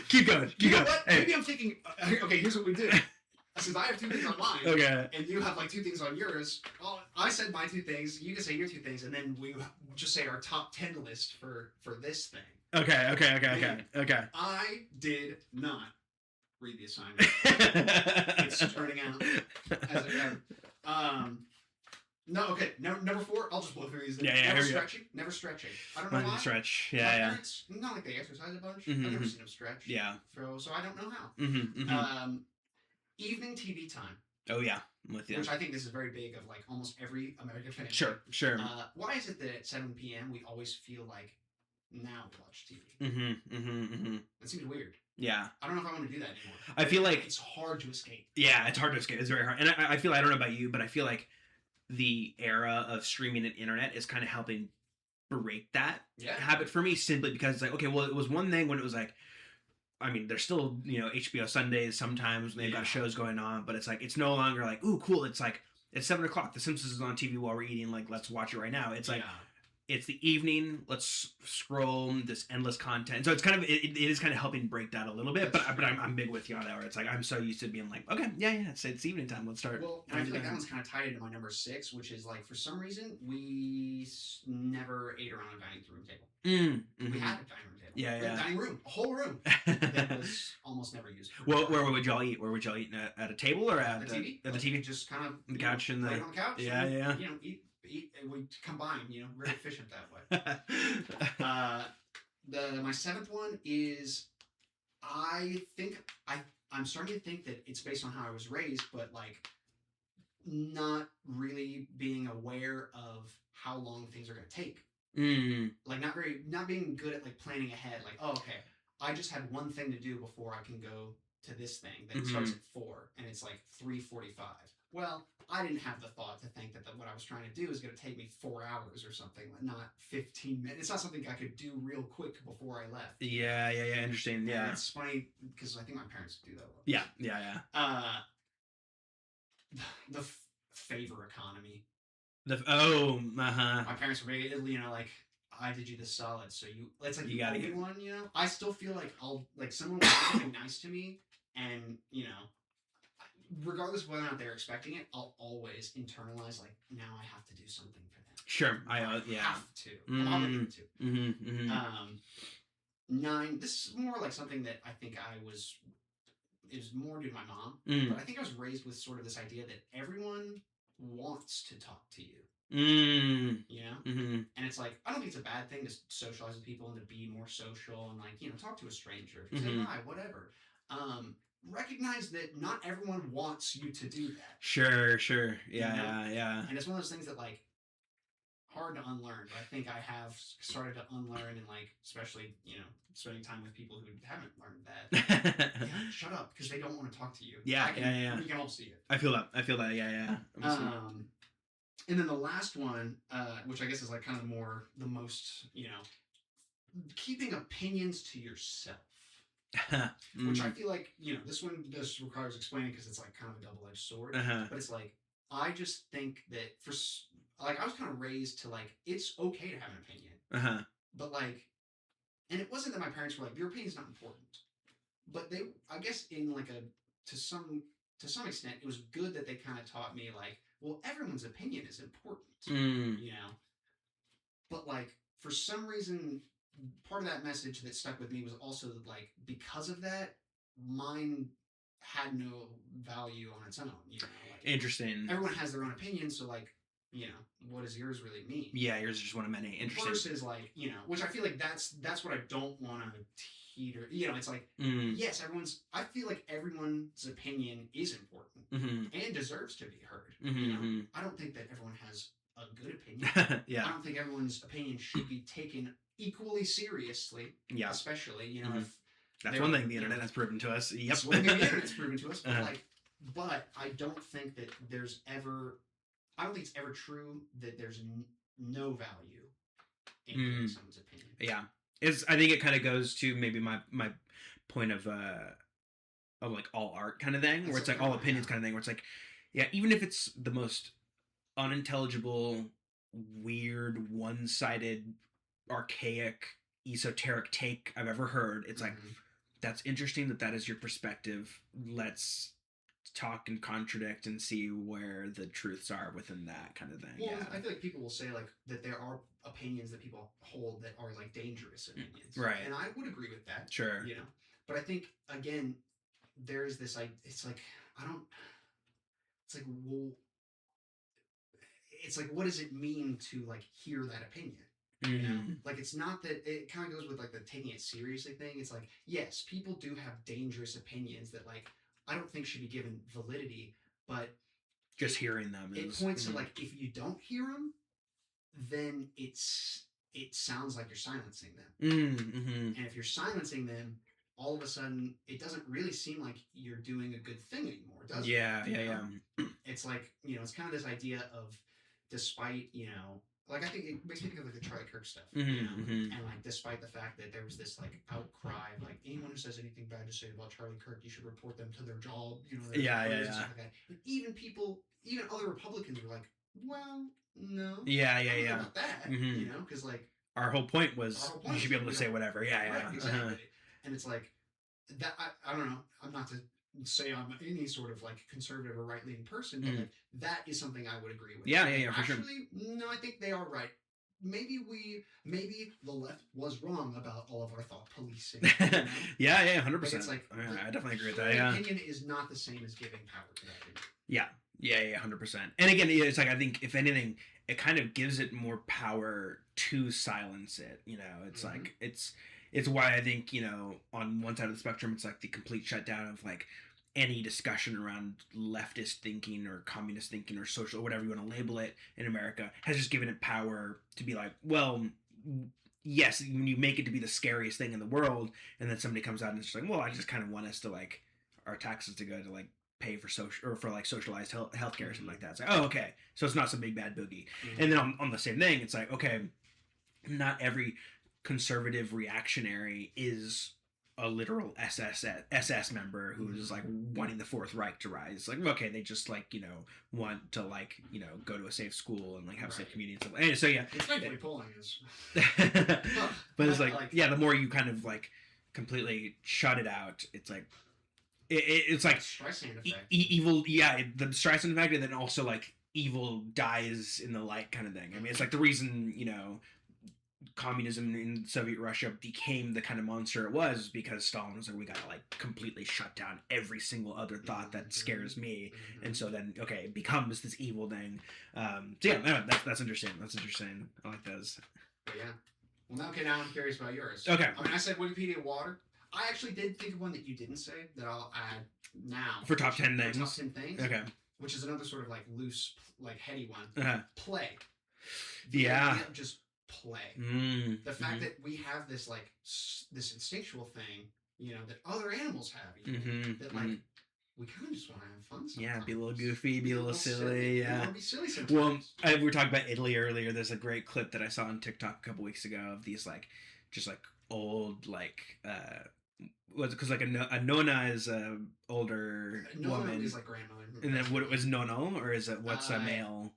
Keep going.
You know what? Hey. Maybe I'm thinking. Okay, here's what we do. Since I have 2 things on mine,
okay,
and you have like 2 things on yours, I said my 2 things. You can say your 2 things, and then we just say our top 10 list for this thing.
Okay.
I did not read the assignment. It's turning out as it no, okay. Number 4, I'll just blow through these.
Yeah,
Never stretching. I don't know why.
Stretch.
My parents, not like they exercise a bunch. I've never seen them stretch.
Yeah.
So I don't know how. Evening TV time.
Oh yeah, I'm with you.
Which I think this is very big of like almost every American family.
Sure.
Why is it that at 7 p.m. we always feel like now watch TV? That seems weird.
Yeah.
I don't know if I want to do that anymore.
I feel like
it's hard to escape.
Yeah, it's hard to escape. It's very hard. And I feel, I don't know about you, but I feel like the era of streaming and internet is kind of helping break that habit for me, simply because it's like, okay, well, it was one thing when it was like, I mean, there's still, HBO Sundays sometimes when they've got shows going on, but it's like, it's no longer like, ooh, cool. It's like, it's 7 o'clock. The Simpsons is on TV while we're eating. Like, let's watch it right now. It's like, it's the evening. Let's scroll this endless content. So it's kind of, it is kind of helping break that a little bit, but I'm big with you on that, where it's like, I'm so used to being like, okay, yeah, it's evening time. Let's start.
Well, and I feel like that one's kind of tied into my number 6, which is like, for some reason, we never ate around a dining room table. We had a dining room table.
Yeah.
A dining room, a whole room that was almost never used.
Well, where would y'all eat? Where would y'all eat? At a table or at
the TV?
At the TV?
Just kind of
the couch and
right on the couch.
Yeah.
And, eat. We combine. Very efficient that way. My 7th one is, I think I'm starting to think that it's based on how I was raised, but like not really being aware of how long things are going to take. Like not being good at like planning ahead. Like, oh, okay, I just had one thing to do before I can go to this thing that starts at 4 and it's like 3:45. Well, I didn't have the thought to think that what I was trying to do is going to take me 4 hours or something, not 15 minutes. It's not something I could do real quick before I left.
Yeah, interesting. Yeah.
And it's funny because I think my parents do that a lot.
Yeah.
The favor economy.
My
parents were very, like, I did you this solid, so it's like
you gotta
get one. I still feel like someone will do something nice to me, and regardless of whether or not they're expecting it, I'll always internalize like, now I have to do something for them.
Sure, I
have to. I'm obligated to. 9. This is more like something that I think is more due to my mom, but I think I was raised with sort of this idea that everyone wants to talk to you. And it's like, I don't think it's a bad thing to socialize with people and to be more social and like, talk to a stranger, say hi, whatever. Recognize that not everyone wants you to do that.
Sure. Yeah.
And it's one of those things that like hard to unlearn, but I think I have started to unlearn, and like, especially, spending time with people who haven't learned that. Shut up, because they don't want to talk to you.
Yeah.
We can all see it.
I feel that. Yeah.
And then the last one, which I guess is like kind of the most, keeping opinions to yourself. Which I feel like, this requires explaining because it's like kind of a double-edged sword. But it's like, I just think that I was kind of raised to like, it's okay to have an opinion. But like, and it wasn't that my parents were like, your opinion's not important. But they, I guess in like to some extent, it was good that they kind of taught me like, well, everyone's opinion is important. But like, for some reason, part of that message that stuck with me was also like, because of that, mine had no value on its own. You know, like,
interesting.
everyone has their own opinion, so like, you know, what does yours really mean?
Yeah, yours is just one of many. Interesting.
Versus like, you know, which I feel like that's what I don't want to teeter. You know, it's like, yes, I feel like everyone's opinion is important and deserves to be heard. You know, I don't think that everyone has a good opinion.
Yeah.
I don't think everyone's opinion should be taken equally seriously.
Yeah.
Especially, you know, if
that's one thing the internet has proven to us. Yep.
That's one thing the internet's proven to us. But but I don't think that I don't think it's ever true that there's no value in someone's opinion.
Yeah. I think it kind of goes to maybe my point of like all art kind of thing, where it's like all opinions kind of thing, where it's like, yeah, even if it's the most unintelligible, weird, one-sided, archaic, esoteric take I've ever heard, it's like, that's interesting that is your perspective. Let's talk and contradict and see where the truths are within that kind of thing.
Well, yeah. I feel like people will say like that there are opinions that people hold that are like dangerous opinions,
right? And
I would agree with that.
Sure.
You know, but I think again, there's this. It's like I don't. It's like, well, it's like, what does it mean to like hear that opinion? You know, like it's not that it kind of goes with like the taking it seriously thing. It's like, yes, people do have dangerous opinions that like I don't think should be given validity, but
just hearing them
it points to like, if you don't hear them, then it sounds like you're silencing them. And if you're silencing them, all of a sudden it doesn't really seem like you're doing a good thing anymore, does it?
Yeah.
It's like, you know, it's kind of this idea of, despite, you know, like I think it makes me think of like the Charlie Kirk stuff, you know, and like despite the fact that there was this like outcry, like anyone who says anything bad to say about Charlie Kirk, you should report them to their job, you know,
yeah.
Stuff like that. But even other Republicans were like, well, no,
yeah,
about that, you know, because like
our whole point was you should be able to say whatever,
right, exactly, and it's like that. I don't know. I'm not to say I'm any sort of like conservative or right-leaning person, but like that is something I would agree with.
Yeah, for
Actually, sure. No, I think they are right. Maybe the left was wrong about all of our thought policing. You know?
Yeah, 100%.
It's like,
I definitely agree with that. Yeah,
opinion is not the same as giving power to that opinion.
Yeah, 100%. And again, it's like I think if anything, it kind of gives it more power to silence it. You know, it's like it's why I think, you know, on one side of the spectrum, it's like the complete shutdown of like any discussion around leftist thinking or communist thinking or social, or whatever you want to label it in America, has just given it power to be like, well, yes, when you make it to be the scariest thing in the world, and then somebody comes out and it's just like, well, I just kind of want us to like our taxes to go to like pay for social or for like socialized healthcare or something like that. It's like, oh, okay, so it's not some big bad boogie. And then on the same thing, it's like, okay, not every conservative reactionary is a literal SS member who is like wanting the Fourth Reich to rise. Like, okay, they just like, you know, want to like, you know, go to a safe school and like have a safe community and stuff. And so yeah,
thankfully polling is
but it's like yeah, the more you kind of like completely shut it out, it's like it's like
Streisand effect.
Evil, the Streisand effect, and then also like evil dies in the light kind of thing. I mean, it's like the reason, you know, communism in Soviet Russia became the kind of monster it was because Stalin was like, we gotta like completely shut down every single other thought that scares me, and so then okay, it becomes this evil thing. So yeah, that's interesting. That's interesting. I like those.
But yeah. Well, now I'm curious about yours.
Okay.
I mean, I said Wikipedia water. I actually did think of one that you didn't say that I'll add now.
For top 10 things?
Top 10 things.
Okay.
Which is another sort of like loose, like heady one. Play. Just play. The fact that we have this like this instinctual thing, you know, that other animals have, even, that like we kind of just want to have fun sometimes.
Yeah, be a little goofy, be a little silly. Yeah.
We want to be silly sometimes.
Well, we were talking about Italy earlier. There's a great clip that I saw on TikTok a couple weeks ago of these like just like old like was it because like a nonna is a older woman.
Nonna is like grandmother.
And then what was nono, or is it what's a male?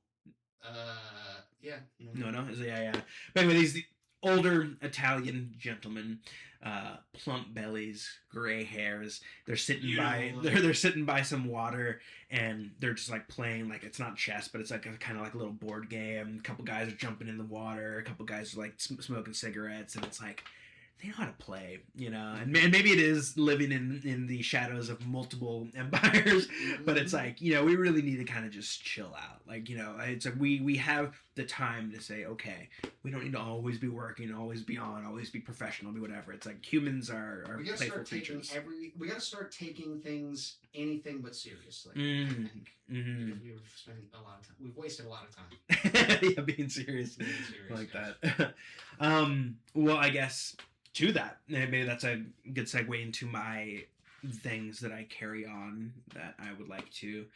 Yeah.
No, is it? Yeah. But anyway, these older Italian gentlemen, plump bellies, gray hairs. They're sitting they're sitting by some water, and they're just like playing, like, it's not chess, but it's like a kind of like a little board game. A couple guys are jumping in the water. A couple guys are like smoking cigarettes, and it's like, they know how to play, you know, and maybe it is living in the shadows of multiple empires, but it's like, you know, we really need to kind of just chill out. Like, you know, it's like we have the time to say, okay, we don't need to always be working, always be on, always be professional, be whatever. It's like humans are playful creatures.
We gotta start taking things anything but seriously. I think because we've spent a lot of time. We've wasted a lot of time.
Yeah, being serious like that. Well, I guess to that, maybe that's a good segue into my things that I carry on that I would like to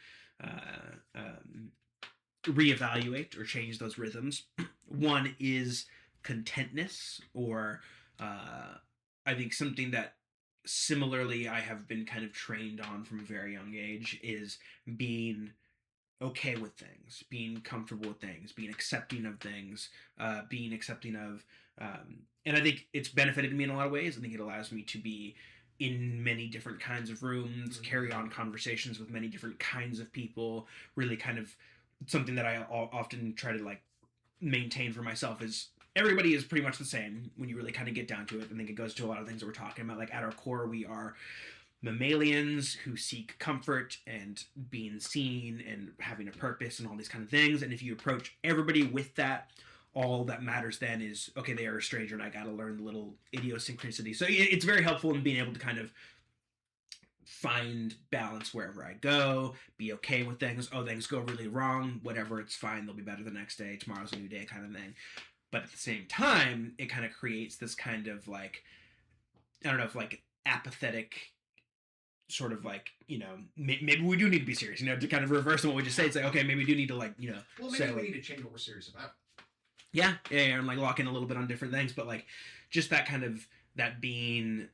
reevaluate or change those rhythms. One is contentness, or I think something that similarly I have been kind of trained on from a very young age is being okay with things, being comfortable with things, being accepting of things, being accepting of, and I think it's benefited me in a lot of ways. I think it allows me to be in many different kinds of rooms, carry on conversations with many different kinds of people, really kind of something that I often try to like maintain for myself is everybody is pretty much the same when you really kind of get down to it. I think it goes to a lot of things that we're talking about. Like at our core, we are mammalians who seek comfort and being seen and having a purpose and all these kind of things. And if you approach everybody with that, all that matters then is, okay, they are a stranger and I got to learn the little idiosyncrasy. So it's very helpful in being able to kind of find balance wherever I go, be okay with things. Oh, things go really wrong, whatever, it's fine. They'll be better the next day. Tomorrow's a new day kind of thing. But at the same time, it kind of creates this kind of like, I don't know if like apathetic sort of like, you know, maybe we do need to be serious, you know, to kind of reverse what we just say. It's like, okay, maybe we do need to like, you know,
well, maybe we need to change what we're serious about.
Yeah, and like lock in a little bit on different things, but like just that kind of, that being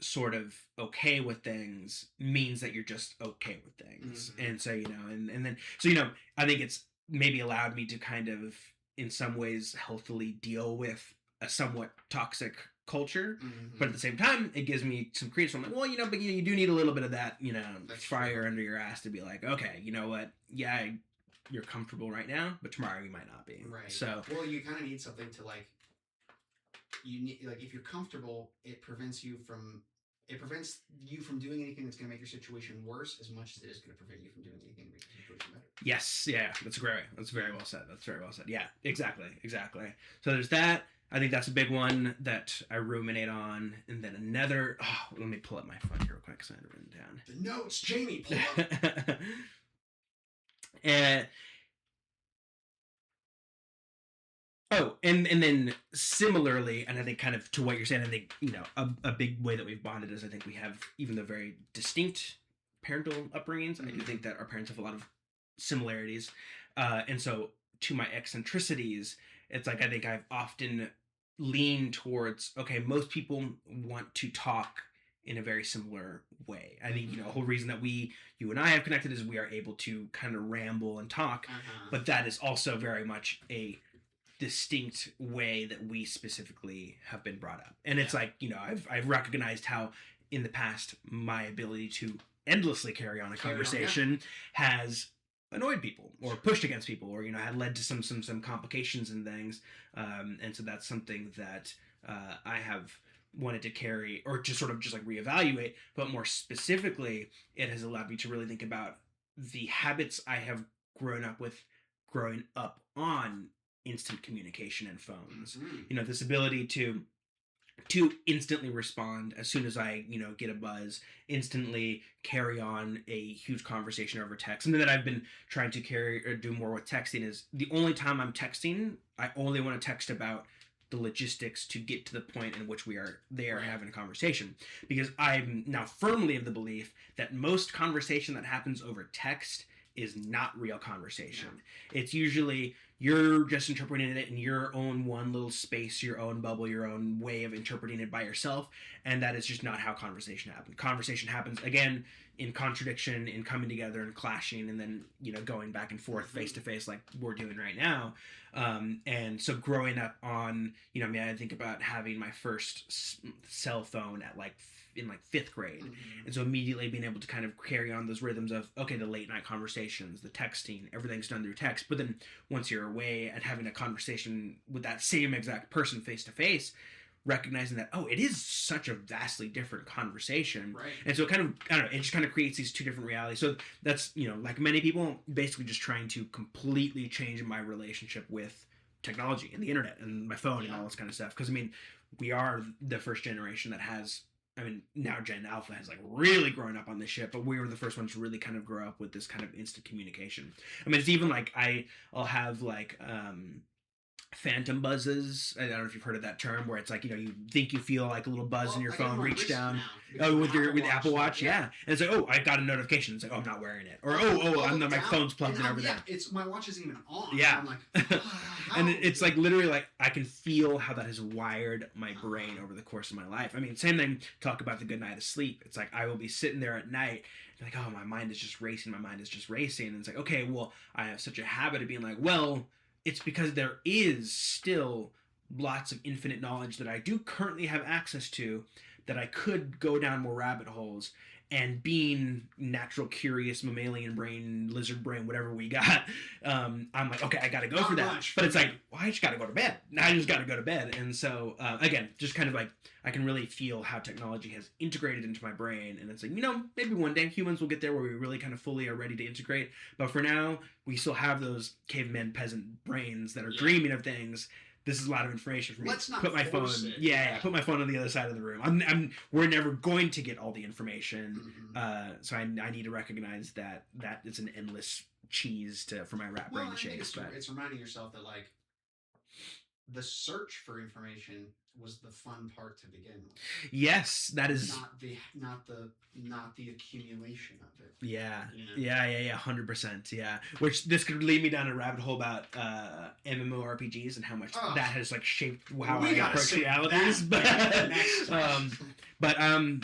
sort of okay with things means that you're just okay with things. And so, you know, and then, so, you know, I think it's maybe allowed me to kind of, in some ways, healthily deal with a somewhat toxic culture, but at the same time, it gives me some credence. I'm like, well, you know, but you do need a little bit of that, you know, that's fire true. Under your ass to be like, okay, you know what, yeah, you're comfortable right now, but tomorrow you might not be.
Right.
So,
well, you kind of need something to like. You need, like, if you're comfortable, it prevents you from doing anything that's going to make your situation worse as much as it is going to prevent you from doing anything to make your situation better.
Yes, yeah, that's great. That's very well said. Yeah, exactly. So there's that. I think that's a big one that I ruminate on. And then another, let me pull up my phone here real quick because I had it written down.
The notes, Jamie, pull up.
And then similarly, and I think kind of to what you're saying, I think, you know, a big way that we've bonded is I think we have, even though very distinct parental upbringings, I do think that our parents have a lot of similarities. And so to my eccentricities, it's like I think I've often leaned towards, okay, most people want to talk in a very similar way. I think, you know, the whole reason that you and I have connected is we are able to kind of ramble and talk, but that is also very much a distinct way that we specifically have been brought up. And it's like, you know, I've recognized how in the past my ability to endlessly carry on a conversation has annoyed people or pushed against people, or, you know, had led to some complications and things. And so that's something that I have wanted to carry, or just sort of just like reevaluate, but more specifically, it has allowed me to really think about the habits I have growing up on instant communication and phones. You know, this ability to instantly respond as soon as I, you know, get a buzz, instantly carry on a huge conversation over text. Something that I've been trying to carry or do more with texting is the only time I'm texting, I only want to text about the logistics to get to the point in which we are there having a conversation. Because I'm now firmly of the belief that most conversation that happens over text is not real conversation. It's usually you're just interpreting it in your own one little space, your own bubble, your own way of interpreting it by yourself, and that is just not how conversation happens. Conversation happens, again, in contradiction, in coming together and clashing, and then, going back and forth face to face like we're doing right now. And so growing up on, I think about having my first cell phone at in fifth grade. And so immediately being able to kind of carry on those rhythms of, okay, the late night conversations, the texting, everything's done through text. But then once you're away and having a conversation with that same exact person face to face, recognizing that, it is such a vastly different conversation.
Right.
And so it kind of, I don't know, it just kind of creates these two different realities. So that's, like many people, basically just trying to completely change my relationship with technology and the internet and my phone and all this kind of stuff. Because, we are the first generation that has, now Gen Alpha has really grown up on this shit, but we were the first ones to really kind of grow up with this kind of instant communication. It's even I'll have phantom buzzes. I don't know if you've heard of that term, where it's you think you feel a little buzz in your phone, reach down. With the Apple Watch, yeah. And it's I got a notification. It's I'm not wearing it, or my phone's plugged in over there.
It's my watch isn't even on.
Yeah.
So I'm
and it's literally I can feel how that has wired my brain over the course of my life. Same thing. Talk about the good night of sleep. It's I will be sitting there at night, my mind is just racing. My mind is just racing. And it's okay, well, I have such a habit of being well, it's because there is still lots of infinite knowledge that I do currently have access to, that I could go down more rabbit holes. And being natural, curious, mammalian brain, lizard brain, whatever we got, I'm okay, I gotta go for that. But it's well, I just gotta go to bed. I just gotta go to bed. And so, again, just kind of I can really feel how technology has integrated into my brain. And it's maybe one day humans will get there where we really kind of fully are ready to integrate. But for now, we still have those caveman peasant brains that are dreaming of things. This is a lot of information for me.
Let's not
put my phone. Yeah, put my phone on the other side of the room. We're never going to get all the information, so I need to recognize that it's an endless cheese for my rat brain to chase.
It's reminding yourself that the search for information was the fun part to begin with.
Yes, that is
not the accumulation of it.
Yeah, 100%. Yeah, which this could lead me down a rabbit hole about MMORPGs and how much that has shaped how I approach realities. But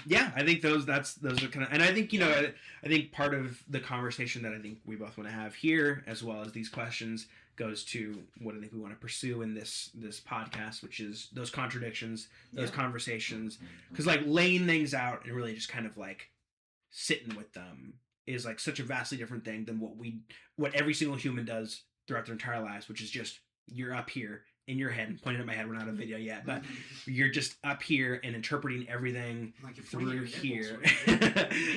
yeah, I think those are kind of, and I think I think part of the conversation that I think we both want to have here, as well as these questions, goes to what I think we want to pursue in this podcast, which is those contradictions, those conversations, because laying things out and really just kind of sitting with them is such a vastly different thing than what every single human does throughout their entire lives, which is just you're up here in your head, pointing at my head. We're not on video yet, but you're just up here and interpreting everything through here.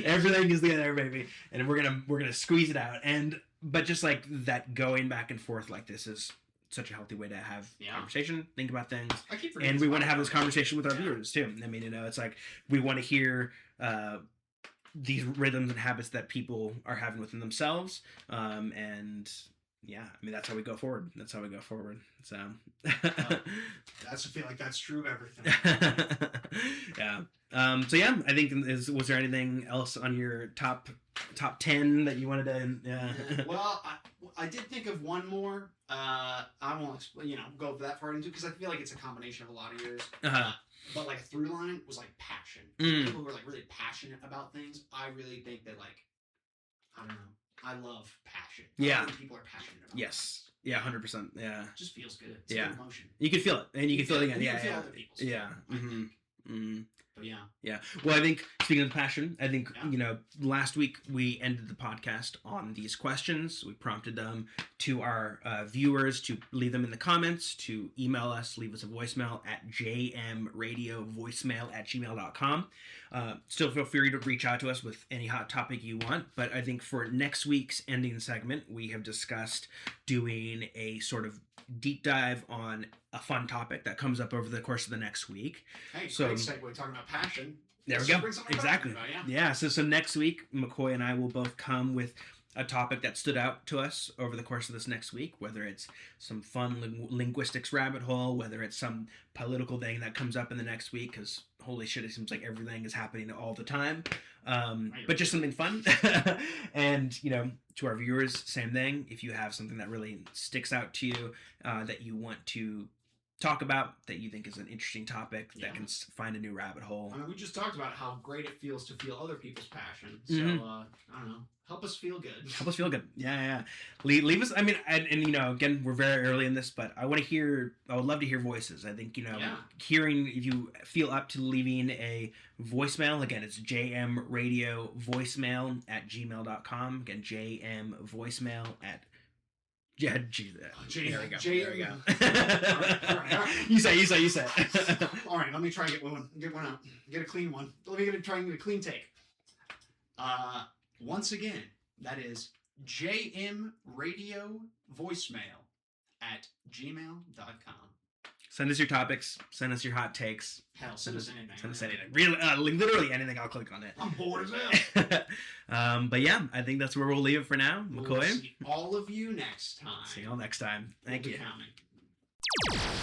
Everything is there, baby, and we're gonna squeeze it out. But just that going back and forth like this is such a healthy way to have conversation, think about things, and we want to have this conversation with our viewers too. It's we want to hear these rhythms and habits that people are having within themselves, and that's how we go forward. So
I feel like that's true of everything.
Yeah. So yeah, I think was there anything else on your top 10 that you wanted to?
Well, I did think of one more. I won't go that far into, because I feel like it's a combination of a lot of yours. But a through line was passion. People who are really passionate about things. I really think that I don't know. I love passion.
Yeah.
People are passionate about
Yes. Things. Yeah, 100%. Yeah.
It just feels good. It's good emotion.
You can feel it, and you can feel it again.
You can feel other people's feelings, But
yeah. Well, I think speaking of passion, I think last week we ended the podcast on these questions. We prompted them to our viewers to leave them in the comments, to email us, leave us a voicemail at jmradiovoicemail@gmail.com. Still feel free to reach out to us with any hot topic you want. But I think for next week's ending segment, we have discussed doing a sort of deep dive on a fun topic that comes up over the course of the next week.
Hey, so great segue talking about passion.
There we go. Exactly. Yeah. So next week, McCoy and I will both come with a topic that stood out to us over the course of this next week, whether it's some fun linguistics rabbit hole, whether it's some political thing that comes up in the next week, because holy shit, it seems like everything is happening all the time. But just something fun. And, you know, to our viewers, same thing. If you have something that really sticks out to you, that you want to talk about, that you think is an interesting topic, that can find a new rabbit hole.
I mean, we just talked about how great it feels to feel other people's passion. So, I don't know. Help us feel good.
Help us feel good. Yeah. Leave us. I mean, and you know, again, we're very early in this, but I would love to hear voices. I think, you know, hearing, if you feel up to leaving a voicemail, again, it's JM Radio voicemail at gmail.com. Again, JM voicemail at there we go. There we go. All right. You say.
All right, let me try and get one out. Get a clean one. Let me try and get a clean take. Once again, that is JM Radio voicemail at gmail.com.
Send us your topics. Send us your hot takes.
Hell, send us anything.
Send us anything. Really, literally anything. I'll click on it.
I'm bored as hell.
But yeah, I think that's where we'll leave it for now. McCoy.
We'll see all of you next time.
See y'all next time. Thank you.
Counting.